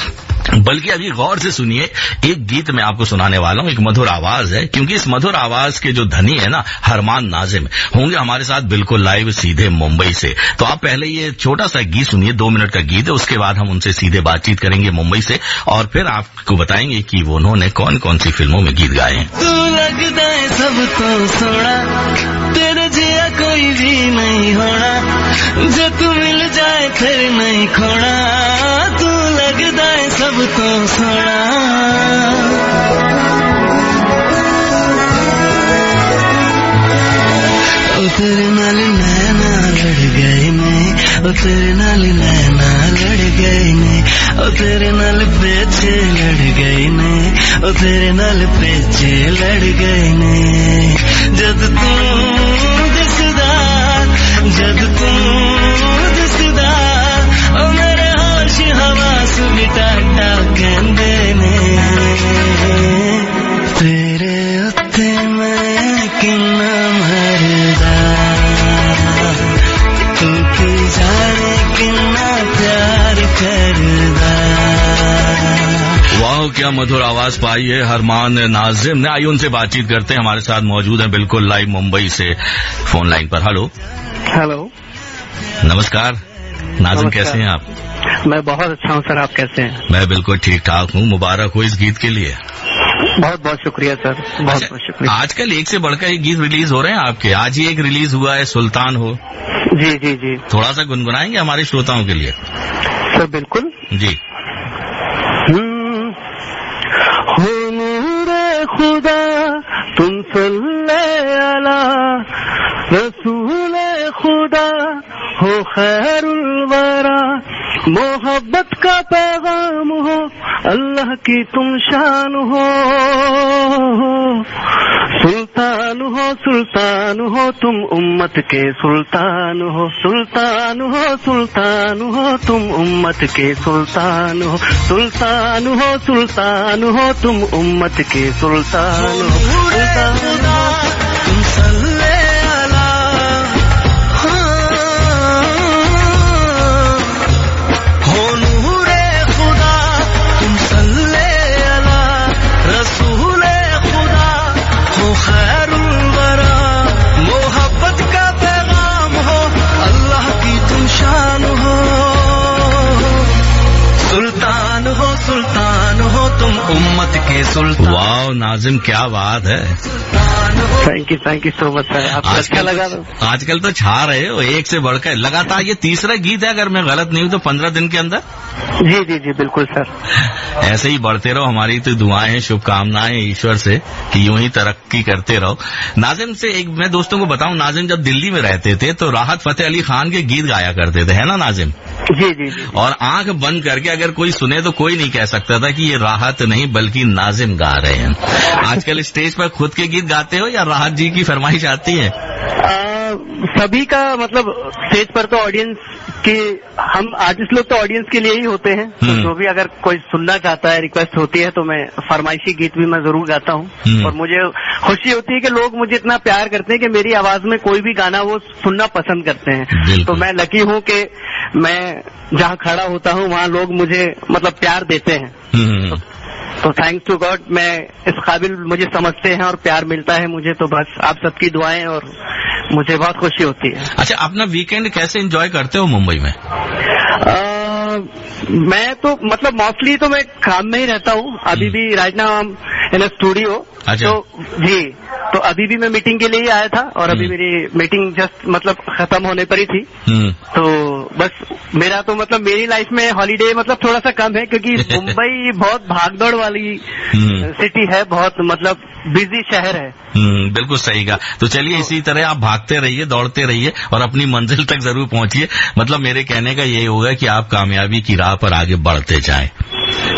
बल्कि अभी गौर से सुनिए। एक गीत मैं आपको सुनाने वाला हूँ, एक मधुर आवाज है, क्योंकि इस मधुर आवाज के जो धनी है ना हरमान नाजिम होंगे हमारे साथ बिल्कुल लाइव सीधे मुंबई से। तो आप पहले ये छोटा सा गीत सुनिए, 2 मिनट का गीत है, उसके बाद हम उनसे सीधे बातचीत करेंगे मुंबई से, और फिर आपको बताएंगे कि वो उन्होंने कौन कौन सी फिल्मों में गीत गाए हैं। तू लगता है सब तो सोना, तेरे जिया कोई भी नहीं होना, जो तू मिल जाए फिर नहीं खोना, तू लगता है सब तो सोना। ओ तेरे नाल नैना लड़ गए ने, ओ तेरे नाल नैना लड़ गए ने, ओ तेरे नाल पेचे लड़ गए ने, ओ तेरे नाल पेचे लड़ गए ने। जद तू दिसदा, जद तू दिसदा, ओ मेरे होश हवास भी टाटा कहंदे ने। तेरे उत्ते मैं किन्ना मरदा, तू की जाने किन्ना प्यार करदा। वाह, क्या मधुर आवाज पाई है हरमान नाजिम ने। आइए उनसे बातचीत करते हैं। हमारे साथ मौजूद हैं बिल्कुल लाइव मुंबई से फोन लाइन पर। हेलो हेलो, नमस्कार नाजिम, कैसे हैं आप? मैं बहुत अच्छा हूँ सर, आप कैसे हैं? मैं बिल्कुल ठीक ठाक हूँ। मुबारक हो इस गीत के लिए। बहुत बहुत शुक्रिया सर, बहुत बहुत शुक्रिया। आजकल एक से बढ़कर एक गीत रिलीज हो रहे हैं आपके। आज ही एक रिलीज हुआ है, सुल्तान हो। जी जी जी, थोड़ा सा गुनगुनाएंगे हमारे श्रोताओं के लिए? सर बिल्कुल जी। हो नूरे खुदा तुम सल्ले अला रसूले खुदा हो खैरुल वरा, मोहब्बत का पैगाम हो अल्लाह की तुम शान हो। सुल्तान हो सुल्तान हो तुम उम्मत के सुल्तान हो, सुल्तान हो सुल्तान हो तुम उम्मत के सुल्तान हो, सुल्तान हो सुल्तान हो तुम उम्मत के सुल्तान हो। तुम सल्ले अला, हो नूरे खुदा तुम सल्ले अला रसूले खुदा हो खैरुल वरा, मोहब्बत का पैगाम हो अल्लाह की तुम शान हो। सुल्तान हो तुम उम्मत के सुल्तान। वाह नाजिम, क्या बात है। Thank you so much sir, आपको अच्छा लगा? आजकल तो छा रहे हो एक से बढ़कर। लगातार ये तीसरा गीत है अगर मैं गलत नहीं हूँ तो 15 दिन के अंदर। जी जी जी बिल्कुल सर। ऐसे ही बढ़ते रहो, हमारी तो दुआएं हैं, शुभकामनाएं ईश्वर से कि यूं ही तरक्की करते रहो। नाजिम से एक मैं दोस्तों को बताऊं, नाजिम जब दिल्ली में रहते थे तो राहत फतेह अली खान के गीत गाया करते थे, है ना नाजिम? जी जी जी। और आंख बंद करके अगर कोई सुने तो कोई नहीं कह सकता था कि ये राहत नहीं बल्कि नाजिम गा रहे हैं। आजकल स्टेज पर खुद के गीत गाते हो या राहत जी की फरमाइश आती है? सभी का मतलब स्टेज पर तो ऑडियंस के, हम आर्टिस्ट लोग तो ऑडियंस के लिए ही होते हैं, तो जो भी अगर कोई सुनना चाहता है, रिक्वेस्ट होती है तो मैं फरमाइशी गीत भी मैं जरूर गाता हूँ। और मुझे खुशी होती है कि लोग मुझे इतना प्यार करते हैं कि मेरी आवाज में कोई भी गाना वो सुनना पसंद करते हैं। तो मैं लकी हूँ कि मैं जहाँ खड़ा होता हूँ वहाँ लोग मुझे मतलब प्यार देते हैं। तो थैंक्स टू गॉड मैं इस काबिल मुझे समझते हैं और प्यार मिलता है मुझे, तो बस आप सबकी दुआएं और मुझे बहुत खुशी होती है। अच्छा, अपना वीकेंड कैसे एंजॉय करते हो मुंबई में? मैं तो मतलब मोस्टली तो मैं काम में ही रहता हूँ। अभी भी राइट नाउ इन स्टूडियो। अच्छा। तो जी, तो अभी भी मैं मीटिंग के लिए ही आया था और अभी मेरी मीटिंग जस्ट मतलब खत्म होने पर ही थी। तो बस मेरा तो मतलब मेरी लाइफ में हॉलीडे मतलब थोड़ा सा कम है क्योंकि मुंबई बहुत भागदौड़ वाली सिटी है, बहुत मतलब बिजी शहर है। बिल्कुल सही कहा। तो चलिए इसी तरह आप भागते रहिए, दौड़ते रहिए और अपनी मंजिल तक जरूर पहुंचिए। मतलब मेरे कहने का यही होगा कि आप कामयाबी की राह पर आगे बढ़ते जाएं।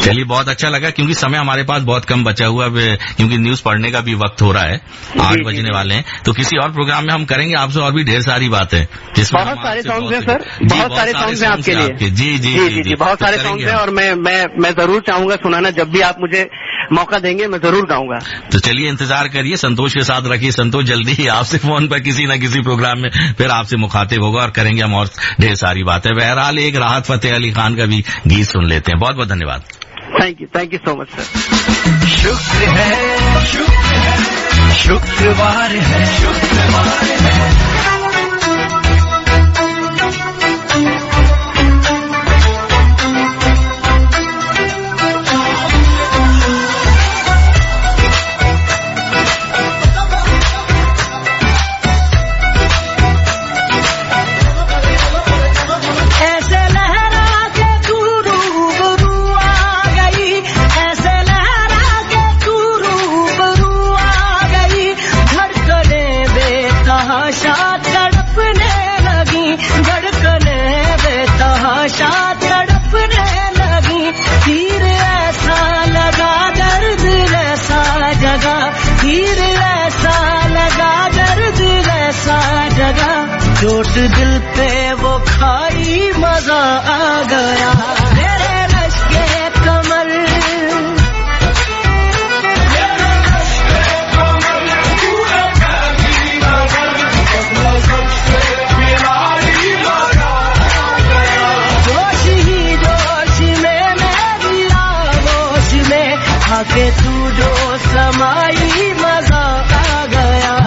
चलिए, बहुत अच्छा लगा क्योंकि समय हमारे पास बहुत कम बचा हुआ है, क्योंकि न्यूज पढ़ने का भी वक्त हो रहा है, 8 बजने वाले हैं। तो किसी और प्रोग्राम में हम करेंगे आपसे और भी ढेर सारी बातें, जिसमें बहुत सारे सॉन्ग्स हैं सर, बहुत सारे सॉन्ग्स हैं आपके लिए। जी जी जी जी, बहुत सारे सॉन्ग्स हैं और मैं जरूर चाहूंगा सुनाना। जब भी आप मुझे मौका देंगे मैं जरूर गाऊंगा। तो चलिए इंतजार करिए, संतोष के साथ रखिए। संतोष जल्दी ही आपसे फोन पर किसी न किसी प्रोग्राम में फिर आपसे मुखातिब होगा और करेंगे हम और ढेर सारी बातें। बहरहाल एक राहत फतेह अली खान का भी गीत सुन लेते हैं। बहुत बहुत धन्यवाद। Thank you so much sir. शुक्र है शुक्रवार है शुक्रवार है। shot चोट दिल पे वो खाई मजा आ गया मेरे लश्के कमर जोश ही जोश में मेरी आगोश में आके तू जो समाई मजा आ गया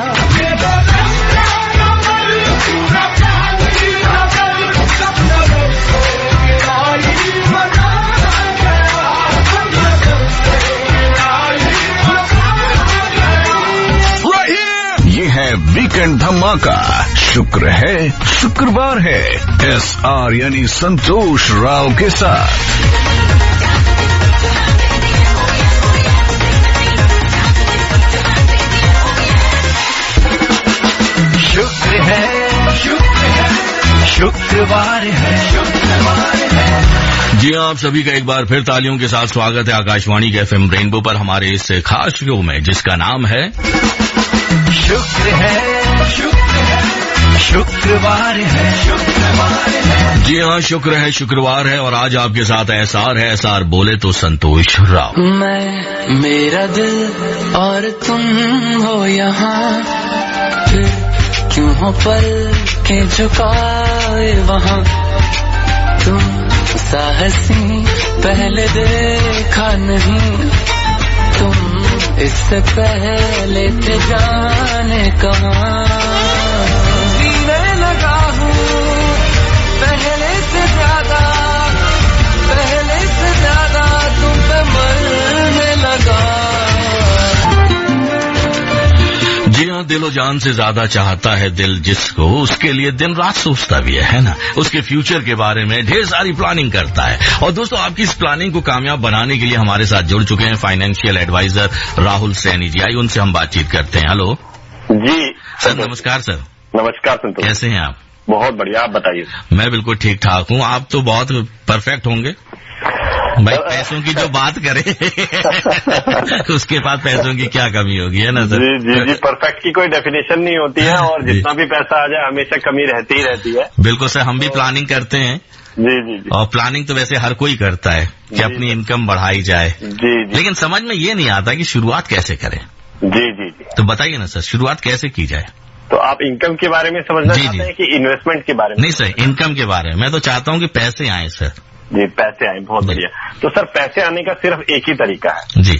वीकेंड धमाका। शुक्र है शुक्रवार है SR यानी संतोष राव के साथ। शुक्र है शुक्रवार है। जी हाँ, आप सभी का एक बार फिर तालियों के साथ स्वागत है आकाशवाणी के FM रेनबो पर हमारे इस खास शो में जिसका नाम है शुक्र है शुक्रवार है। जी हाँ, शुक्र है शुक्रवार है और आज आपके साथ SR है। SR बोले तो संतोष राव। मैं मेरा दिल और तुम हो यहाँ फिर क्यों हो पल के झुकाए वहाँ तुम साहसी पहले देखा नहीं तुम इससे पहले थे जाने कहाँ जीने लगा हूँ पहले से ज्यादा तुम पे मरने लगा। जी हाँ, दिलो जान से ज्यादा चाहता है दिल जिसको, उसके लिए दिन रात सोचता भी है ना, उसके फ्यूचर के बारे में ढेर सारी प्लानिंग करता है। और दोस्तों, आपकी इस प्लानिंग को कामयाब बनाने के लिए हमारे साथ जुड़ चुके हैं फाइनेंशियल एडवाइजर राहुल सैनी जी। आइए उनसे हम बातचीत करते हैं। हेलो जी सर। नमस्कार सर। नमस्कार संतोष, कैसे हैं आप? बहुत बढ़िया, आप बताइए। मैं बिल्कुल ठीक ठाक हूँ। आप तो बहुत परफेक्ट होंगे भाई, पैसों की जो बात करें उसके बाद पैसों की क्या कमी होगी, है ना सर? जी, परफेक्ट की कोई डेफिनेशन नहीं होती है और जितना भी पैसा आ जाए हमेशा कमी रहती ही रहती है। बिल्कुल सर, हम भी प्लानिंग करते हैं। जी। और प्लानिंग तो वैसे हर कोई करता है कि अपनी इनकम बढ़ाई जाए। जी। लेकिन समझ में ये नहीं आता कि शुरुआत कैसे करें। जी। तो बताइए ना सर, शुरुआत कैसे की जाए? तो आप इनकम के बारे में समझना चाहते हैं कि इन्वेस्टमेंट के बारे में? नहीं सर, इनकम के बारे में। मैं तो चाहता हूँ कि पैसे आए सर। जी, पैसे आए, बहुत बढ़िया। तो सर, पैसे आने का सिर्फ एक ही तरीका है जी।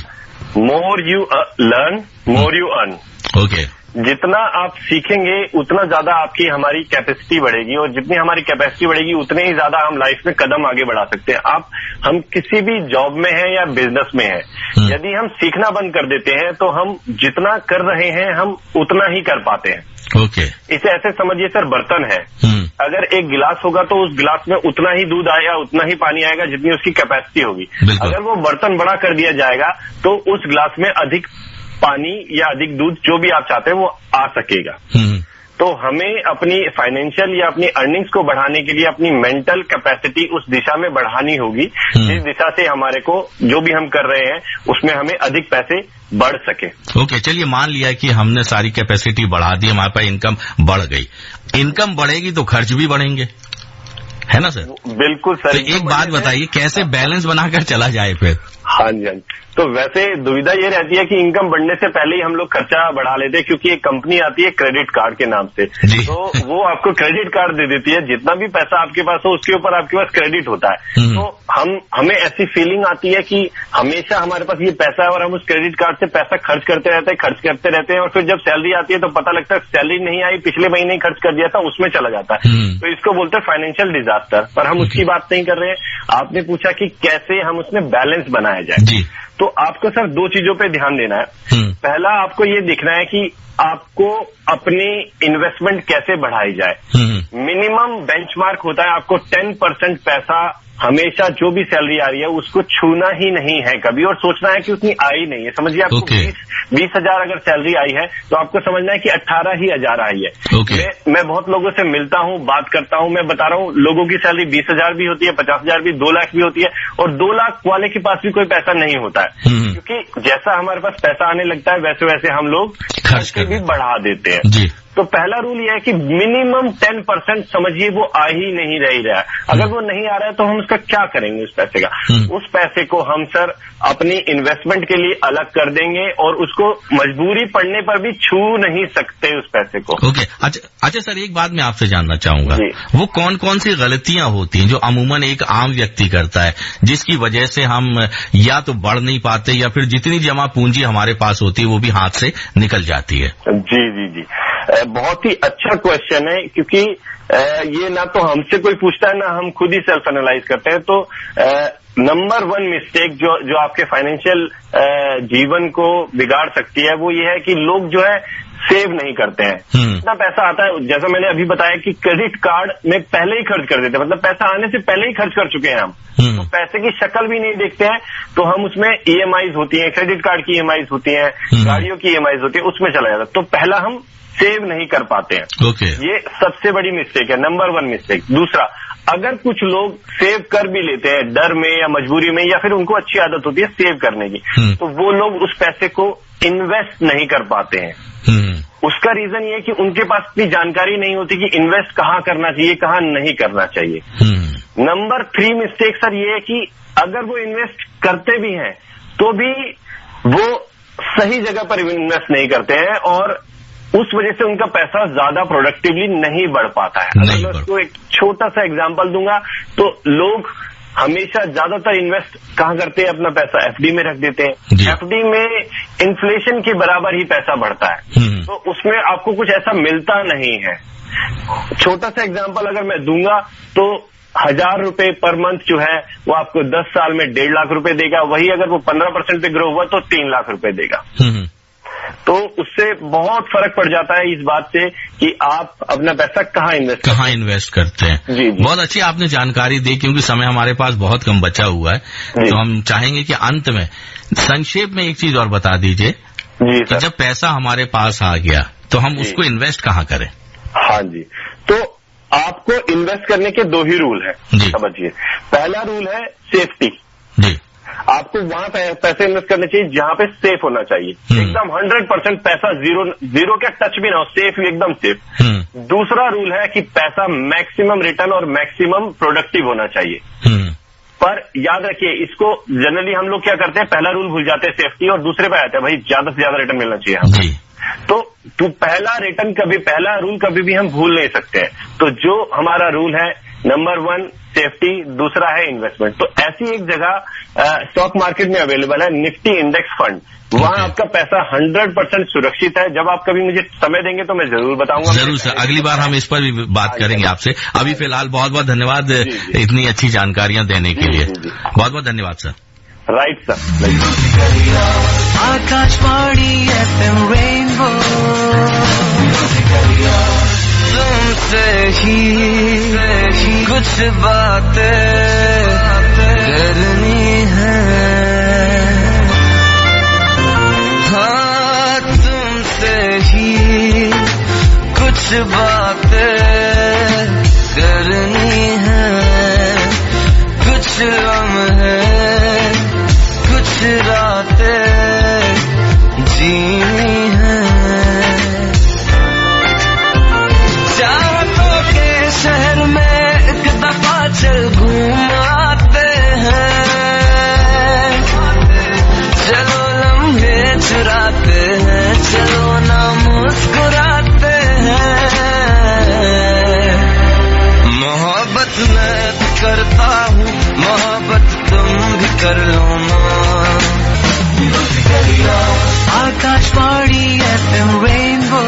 More you learn more you earn. Okay. जितना आप सीखेंगे उतना ज्यादा आपकी हमारी कैपेसिटी बढ़ेगी और जितनी हमारी कैपेसिटी बढ़ेगी उतने ही ज्यादा हम लाइफ में कदम आगे बढ़ा सकते हैं। हम किसी भी जॉब में हैं या बिजनेस में हैं, यदि हम सीखना बंद कर देते हैं तो हम जितना कर रहे हैं हम उतना ही कर पाते हैं। ओके। इसे ऐसे समझिए सर, बर्तन है, अगर एक गिलास होगा तो उस गिलास में उतना ही दूध आएगा, उतना ही पानी आएगा जितनी उसकी कैपेसिटी होगी। अगर वो बर्तन बड़ा कर दिया जाएगा तो उस गिलास में अधिक पानी या अधिक दूध जो भी आप चाहते हैं वो आ सकेगा। तो हमें अपनी फाइनेंशियल या अपनी अर्निंग्स को बढ़ाने के लिए अपनी मेंटल कैपेसिटी उस दिशा में बढ़ानी होगी जिस दिशा से हमारे को जो भी हम कर रहे हैं उसमें हमें अधिक पैसे बढ़ सके। ओके, चलिए मान लिया कि हमने सारी कैपेसिटी बढ़ा दी, हमारे पास इनकम बढ़ गई। इनकम बढ़ेगी तो खर्च भी बढ़ेंगे, है ना सर? बिल्कुल सर। तो एक बात बताइए, कैसे बैलेंस बनाकर चला जाए फिर? हाँ जी। तो वैसे दुविधा ये रहती है कि इनकम बढ़ने से पहले ही हम लोग खर्चा बढ़ा लेते हैं क्योंकि एक कंपनी आती है क्रेडिट कार्ड के नाम से, तो वो आपको क्रेडिट कार्ड दे देती है। जितना भी पैसा आपके पास हो उसके ऊपर आपके पास क्रेडिट होता है। तो हमें ऐसी फीलिंग आती है कि हमेशा हमारे पास ये पैसा है और हम उस क्रेडिट कार्ड से पैसा खर्च करते रहते हैं और फिर जब सैलरी आती है तो पता लगता है सैलरी नहीं आई, पिछले महीने ही खर्च कर दिया था, उसमें चला जाता है। तो इसको बोलते हैं फाइनेंशियल डिजास्टर। पर हम उसकी बात नहीं कर रहे हैं। आपने पूछा कि कैसे हम उसमें बैलेंस बनाया जाए, तो आपको सर दो चीजों पे ध्यान देना है। पहला, आपको ये देखना है कि आपको अपनी इन्वेस्टमेंट कैसे बढ़ाई जाए। मिनिमम बेंचमार्क होता है आपको 10% पैसा हमेशा जो भी सैलरी आ रही है उसको छूना ही नहीं है कभी, और सोचना है कि उतनी आई नहीं है। समझिए, आपको 20,000 अगर सैलरी आई है तो आपको समझना है कि 18,000 आई है। मैं बहुत लोगों से मिलता हूँ, बात करता हूँ, मैं बता रहा हूँ लोगों की सैलरी 20,000 भी होती है, 50,000 भी, 2 लाख भी होती है, और 2 लाख वाले के पास भी कोई पैसा नहीं होता है क्योंकि जैसा हमारे पास पैसा आने लगता है वैसे वैसे हम लोग खर्च के भी बढ़ा देते हैं जी। तो पहला रूल यह है कि मिनिमम 10% समझिए वो आ ही नहीं रहा है। अगर वो नहीं आ रहा है तो हम उसका क्या करेंगे उस पैसे का? उस पैसे को हम सर अपनी इन्वेस्टमेंट के लिए अलग कर देंगे और उसको मजबूरी पड़ने पर भी छू नहीं सकते उस पैसे को। ओके, अच्छा सर, एक बात मैं आपसे जानना चाहूंगा, वो कौन कौन सी गलतियां होती हैं जो अमूमन एक आम व्यक्ति करता है, जिसकी वजह से हम या तो बढ़ नहीं पाते या फिर जितनी जमा पूंजी हमारे पास होती है वो भी हाथ से निकल जाती है? जी जी जी, बहुत ही अच्छा क्वेश्चन है, क्योंकि ये ना तो हमसे कोई पूछता है ना हम खुद ही सेल्फ एनालाइज करते हैं। तो नंबर 1 मिस्टेक जो आपके फाइनेंशियल जीवन को बिगाड़ सकती है वो ये है कि लोग जो है सेव नहीं करते हैं। इतना पैसा आता है, जैसा मैंने अभी बताया कि क्रेडिट कार्ड में पहले ही खर्च कर देते हैं, मतलब पैसा आने से पहले ही खर्च कर चुके हैं हम। तो पैसे की शक्ल भी नहीं देखते हैं, तो हम उसमें EMIs होती हैं, क्रेडिट कार्ड की EMIs होती हैं, गाड़ियों की EMIs होती है, उसमें चला जाता है। तो पहला हम सेव नहीं कर पाते हैं। ये सबसे बड़ी मिस्टेक है, नंबर 1 मिस्टेक। दूसरा, अगर कुछ लोग सेव कर भी लेते हैं डर में या मजबूरी में, या फिर उनको अच्छी आदत होती है सेव करने की, तो वो लोग उस पैसे को इन्वेस्ट नहीं कर पाते हैं। उसका रीजन ये है कि उनके पास इतनी जानकारी नहीं होती कि इन्वेस्ट कहाँ करना चाहिए, कहाँ नहीं करना चाहिए। नंबर 3 मिस्टेक सर ये है कि अगर वो इन्वेस्ट करते भी हैं तो भी वो सही जगह पर इन्वेस्ट नहीं करते हैं और उस वजह से उनका पैसा ज्यादा प्रोडक्टिवली नहीं बढ़ पाता है। अगर मैं उसको एक छोटा सा एग्जांपल दूंगा तो लोग हमेशा ज्यादातर इन्वेस्ट कहाँ करते हैं, अपना पैसा FD में रख देते हैं। FD में इन्फ्लेशन के बराबर ही पैसा बढ़ता है, तो उसमें आपको कुछ ऐसा मिलता नहीं है। छोटा सा एग्जांपल अगर मैं दूंगा तो 1000 रुपए पर मंथ जो है वो आपको 10 साल में 1.5 लाख रुपए देगा। वही अगर वो 15% पे ग्रो हुआ तो 3 लाख रुपए देगा। तो उससे बहुत फर्क पड़ जाता है इस बात से कि आप अपना पैसा कहाँ इन्वेस्ट करते हैं। जी। बहुत अच्छी आपने जानकारी दी, क्योंकि समय हमारे पास बहुत कम बचा हुआ है, तो हम चाहेंगे कि अंत में संक्षेप में एक चीज और बता दीजिए कि जब पैसा हमारे पास आ गया तो हम उसको इन्वेस्ट कहाँ करें? हाँ जी, तो आपको इन्वेस्ट करने के 2 ही रूल है, समझिए। पहला रूल है सेफ्टी जी। आपको वहां पैसे इन्वेस्ट करने चाहिए जहां पे सेफ होना चाहिए, एकदम 100% पैसा जीरो का टच भी ना हो, सेफ ही, एकदम सेफ। दूसरा रूल है कि पैसा मैक्सिमम रिटर्न और मैक्सिमम प्रोडक्टिव होना चाहिए। पर याद रखिए, इसको जनरली हम लोग क्या करते हैं, पहला रूल भूल जाते हैं सेफ्टी, और दूसरे पे आते हैं भाई ज्यादा से ज्यादा रिटर्न मिलना चाहिए हमें। तो पहला रूल कभी भी हम भूल नहीं सकते हैं। तो जो हमारा रूल है नंबर 1 सेफ्टी, दूसरा है इन्वेस्टमेंट। तो ऐसी एक जगह स्टॉक मार्केट में अवेलेबल है निफ्टी इंडेक्स फंड, वहां आपका पैसा 100% सुरक्षित है। जब आप कभी मुझे समय देंगे तो मैं जरूर बताऊंगा। जरूर सर, अगली बार हम इस पर भी बात करेंगे आपसे। अभी फिलहाल बहुत बहुत धन्यवाद इतनी अच्छी जानकारियां देने के लिए। बहुत बहुत धन्यवाद sir. Right sir. Akashvani FM rainbow, तुमसे ही कुछ बातें करनी है। हाँ, तुमसे ही कुछ बातें करनी है, कुछ लम्हे कुछ रातें जीनी है। चाहतों के शहर में एक दफा चल घूम आते हैं, चलो लम्हे चुराते हैं, चलो ना मुस्कुराते हैं। मोहब्बत मैं करता हूँ, मोहब्बत तुम भी कर लो ना। Akashvani FM Rainbow.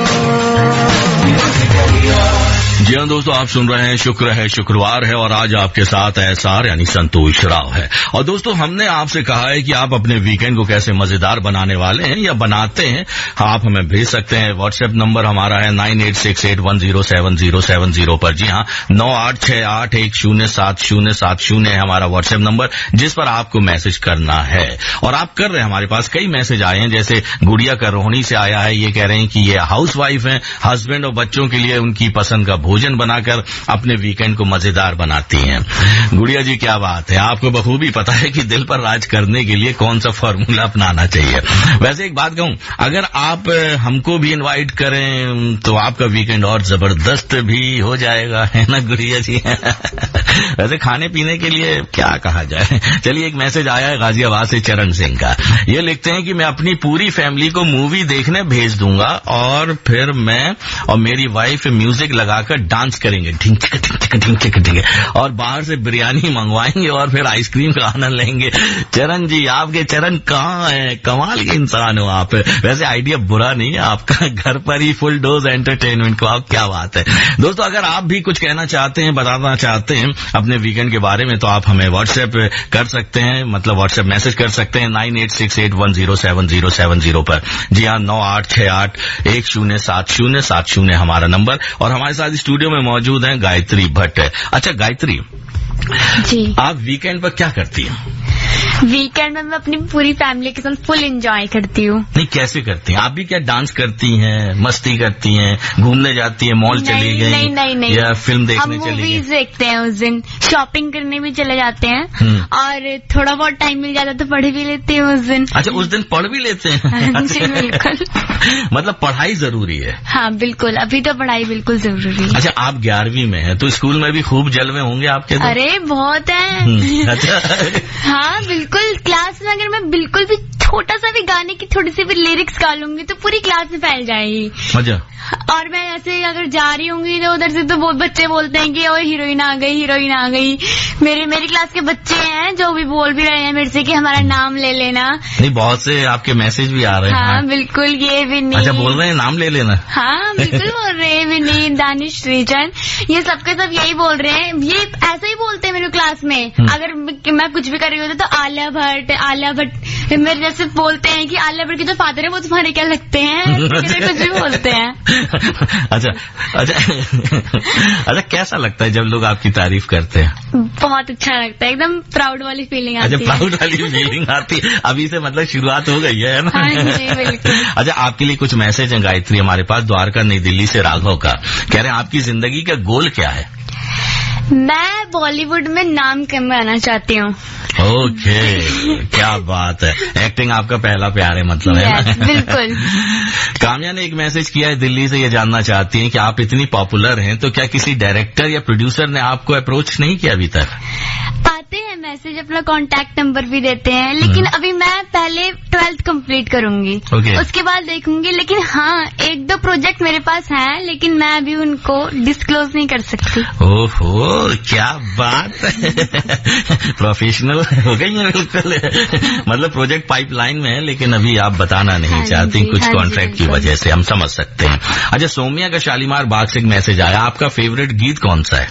जी हाँ दोस्तों, आप सुन रहे हैं शुक्र है शुक्रवार है, और आज आपके साथ SR यानी संतोष राव है। और दोस्तों, हमने आपसे कहा है कि आप अपने वीकेंड को कैसे मजेदार बनाने वाले हैं या बनाते हैं, आप हमें भेज सकते हैं। व्हाट्सएप नंबर हमारा है 9868107070 पर। जी हाँ, 9868107070 है हमारा व्हाट्सएप नंबर, जिस पर आपको मैसेज करना है। और आप कर रहे हैं, हमारे पास कई मैसेज आए हैं, जैसे गुड़िया का रोहिणी से आया है। ये कह रहे हैं कि ये हाउस वाइफ है, हस्बैंड और बच्चों के लिए उनकी पसंद का भोजन बनाकर अपने वीकेंड को मजेदार बनाती हैं। गुड़िया जी क्या बात है, आपको बखूबी पता है कि दिल पर राज करने के लिए कौन सा फॉर्मूला अपनाना चाहिए। वैसे एक बात कहूं, अगर आप हमको भी इनवाइट करें तो आपका वीकेंड और जबरदस्त भी हो जाएगा, है ना गुड़िया जी? वैसे खाने पीने के लिए क्या कहा जाए। चलिए एक मैसेज आया है गाजियाबाद से चरण सिंह का। ये लिखते हैं कि मैं अपनी पूरी फैमिली को मूवी देखने भेज दूंगा और फिर मैं और मेरी वाइफ म्यूजिक लगाकर डांस करेंगे, ढिंक चिक ढिंक चिक ढिंक चिक ढिंक, और बाहर से बिरयानी मंगवाएंगे और फिर आइसक्रीम का आनंद लेंगे। चरण जी, आपके चरण कहाँ है, कमाल के इंसान हो आप। वैसे आइडिया बुरा नहीं है आपका, घर पर ही फुल डोज एंटरटेनमेंट को आप, क्या बात है। दोस्तों अगर आप भी कुछ कहना चाहते हैं, बताना चाहते हैं अपने वीकेंड के बारे में, तो आप हमें व्हाट्सएप कर सकते हैं, मतलब व्हाट्सएप मैसेज कर सकते हैं 9868107070 पर। जी हाँ, 9868107070 हमारा नंबर। और हमारे साथ स्टूडियो में मौजूद हैं गायत्री भट्ट। अच्छा गायत्री जी, आप वीकेंड पर क्या करती हैं? वीकेंड में मैं अपनी पूरी फैमिली के साथ फुल एंजॉय करती हूँ। नहीं, कैसे करती हैं? आप भी क्या डांस करती हैं, मस्ती करती हैं, घूमने जाती हैं, मॉल चली गई? नहीं, या फिल्म देखने चली गई? हम मूवीज देखते हैं उस दिन, शॉपिंग करने भी चले जाते हैं, और थोड़ा बहुत टाइम मिल जाता है तो पढ़ भी लेते हैं उस दिन। अच्छा, उस दिन पढ़ भी लेते हैं? जी बिल्कुल। मतलब पढ़ाई जरूरी है? हाँ बिल्कुल, अभी तो पढ़ाई बिल्कुल जरूरी है। अच्छा, आप 11वीं में है तो स्कूल में भी खूब जलवे होंगे आपके तो? अरे बहुत है। अच्छा। हाँ बिल्कुल, क्लास में अगर मैं बिल्कुल भी छोटा सा भी गाने की थोड़ी सी भी लिरिक्स गा लूंगी तो पूरी क्लास में फैल जाएगी। अच्छा। और मैं ऐसे अगर जा रही होंगी तो उधर से तो बहुत बच्चे बोलते हैं कि और हीरोइन आ गई, हीरोइन आ गई। मेरी क्लास के बच्चे हैं जो भी बोल भी रहे हैं मेरे से कि हमारा नाम ले लेना। नहीं, बहुत से आपके मैसेज भी आ रहे हैं। हाँ बिल्कुल, ये भी नहीं। अच्छा, बोल रहे हैं नाम ले लेना? हाँ बिल्कुल बोल रहे हैं, विनीत, दानिश, श्रीचंद, ये सबके सब यही बोल रहे हैं। ये ऐसा ही बोलते हैं मेरे क्लास में। अगर मैं कुछ भी कर रही होती तो आलिया भट्ट मेरे जैसे बोलते हैं कि आलिया भट्ट के जो फादर है वो तुम्हारे क्या लगते हैं, कुछ भी बोलते हैं। अच्छा, कैसा लगता है जब लोग आपकी तारीफ करते हैं? बहुत अच्छा लगता है, एकदम प्राउड वाली फीलिंग आती है। अच्छा, प्राउड वाली फीलिंग आती है। अभी से मतलब शुरुआत हो गई है ना? हाँ जी बिल्कुल। अच्छा, आपके लिए कुछ मैसेज है गायत्री हमारे पास, द्वारका नई दिल्ली से राघव का। कह रहे हैं आपकी जिंदगी का गोल क्या है? मैं बॉलीवुड में नाम कमाना चाहती हूँ। ओके, क्या बात है। एक्टिंग आपका पहला प्यार है मतलब, है ना? बिल्कुल। काम्या ने एक मैसेज किया है दिल्ली से, ये जानना चाहती हैं कि आप इतनी पॉपुलर हैं तो क्या किसी डायरेक्टर या प्रोड्यूसर ने आपको अप्रोच नहीं किया अभी तक? आते हैं मैसेज, अपना कांटेक्ट नंबर भी देते हैं, लेकिन अभी मैं पहले 12th कंप्लीट करूंगी। उसके बाद देखूंगी। लेकिन हाँ, 1-2 प्रोजेक्ट मेरे पास हैं, लेकिन मैं अभी उनको डिस्क्लोज नहीं कर सकती। ओहो, क्या बात है। प्रोफेशनल हो गई है बिल्कुल। मतलब प्रोजेक्ट पाइपलाइन में है लेकिन अभी आप बताना नहीं चाहती, कुछ कॉन्ट्रैक्ट की वजह से, हम समझ सकते हैं। अच्छा, सोमिया का शालीमार बाग से एक मैसेज आया, आपका फेवरेट गीत कौन सा है?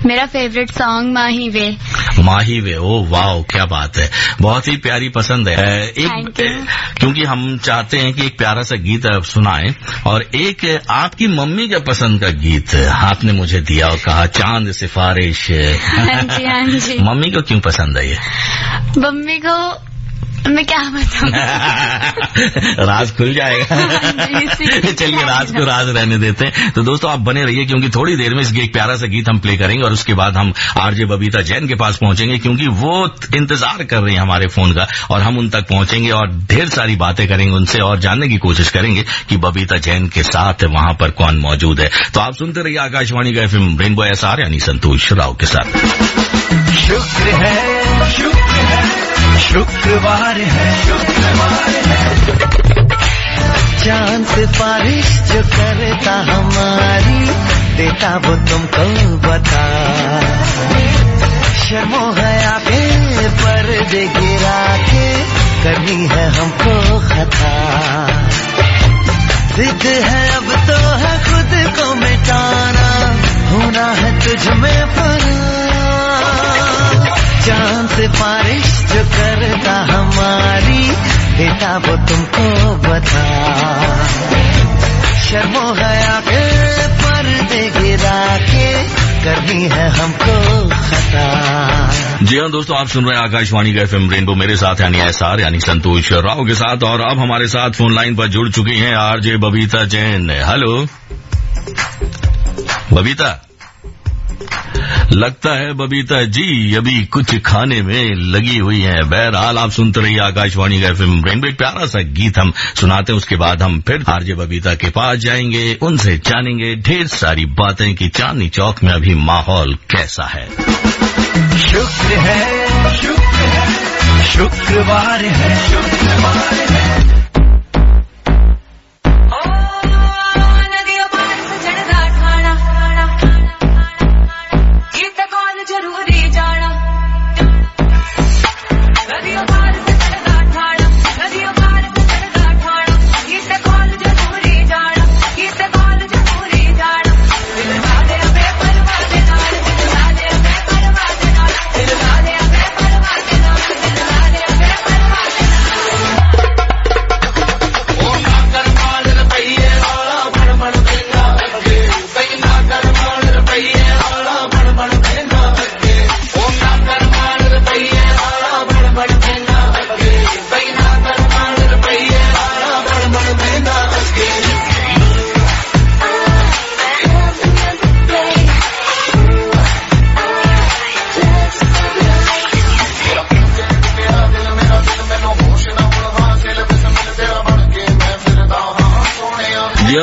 मेरा फेवरेट सॉन्ग माही वे। माही वे, ओ वाओ, क्या बात है, बहुत ही प्यारी पसंद है। क्योंकि हम चाहते हैं कि एक प्यारा सा गीत आप सुनाएं, और एक आपकी मम्मी का पसंद का गीत आपने मुझे दिया और कहा चांद सिफारिश। हाँ जी। मम्मी को क्यों पसंद है ये? मम्मी को मैं क्या बताऊं। राज खुल जाएगा। चलिए राज को राज रहने देते हैं। तो दोस्तों आप बने रहिए, क्योंकि थोड़ी देर में एक प्यारा सा गीत हम प्ले करेंगे और उसके बाद हम आरजे बबीता जैन के पास पहुंचेंगे, क्योंकि वो इंतजार कर रही हैं हमारे फोन का, और हम उन तक पहुंचेंगे और ढेर सारी बातें करेंगे उनसे और जानने की कोशिश करेंगे कि बबीता जैन के साथ वहां पर कौन मौजूद है। तो आप सुनते रहिए आकाशवाणी का FM रेनबो SR यानी संतोष राव के साथ। शुक्र है शुक्रवार है, चांद सिफारिश जो करता हमारी, देता वो तुमको बता। शर्मो है आगे पर्दे गिरा के, करनी है हमको खता। जिद है अब तो है खुद को मिटाना, होना है तुझ में फना। चांद सिफारिश जो करता हमारी, देता वो तुमको बता। शर्मो गया के पर्दे गिरा के, करनी है हमको खता। जी हाँ दोस्तों, आप सुन रहे हैं आकाशवाणी का FM रेनबो, मेरे साथ यानी SR यानी संतोष राव के साथ। और अब हमारे साथ फोन लाइन पर जुड़ चुकी हैं आरजे बबीता जैन। हेलो बबीता। लगता है बबीता जी अभी कुछ खाने में लगी हुई है। बहरहाल आप सुनते रहिए आकाशवाणी का FM रेनबो। एक प्यारा सा गीत हम सुनाते हैं, उसके बाद हम फिर आरजे बबीता के पास जाएंगे, उनसे जानेंगे ढेर सारी बातें कि चांदनी चौक में अभी माहौल कैसा है। शुक्र है शुक्रवार है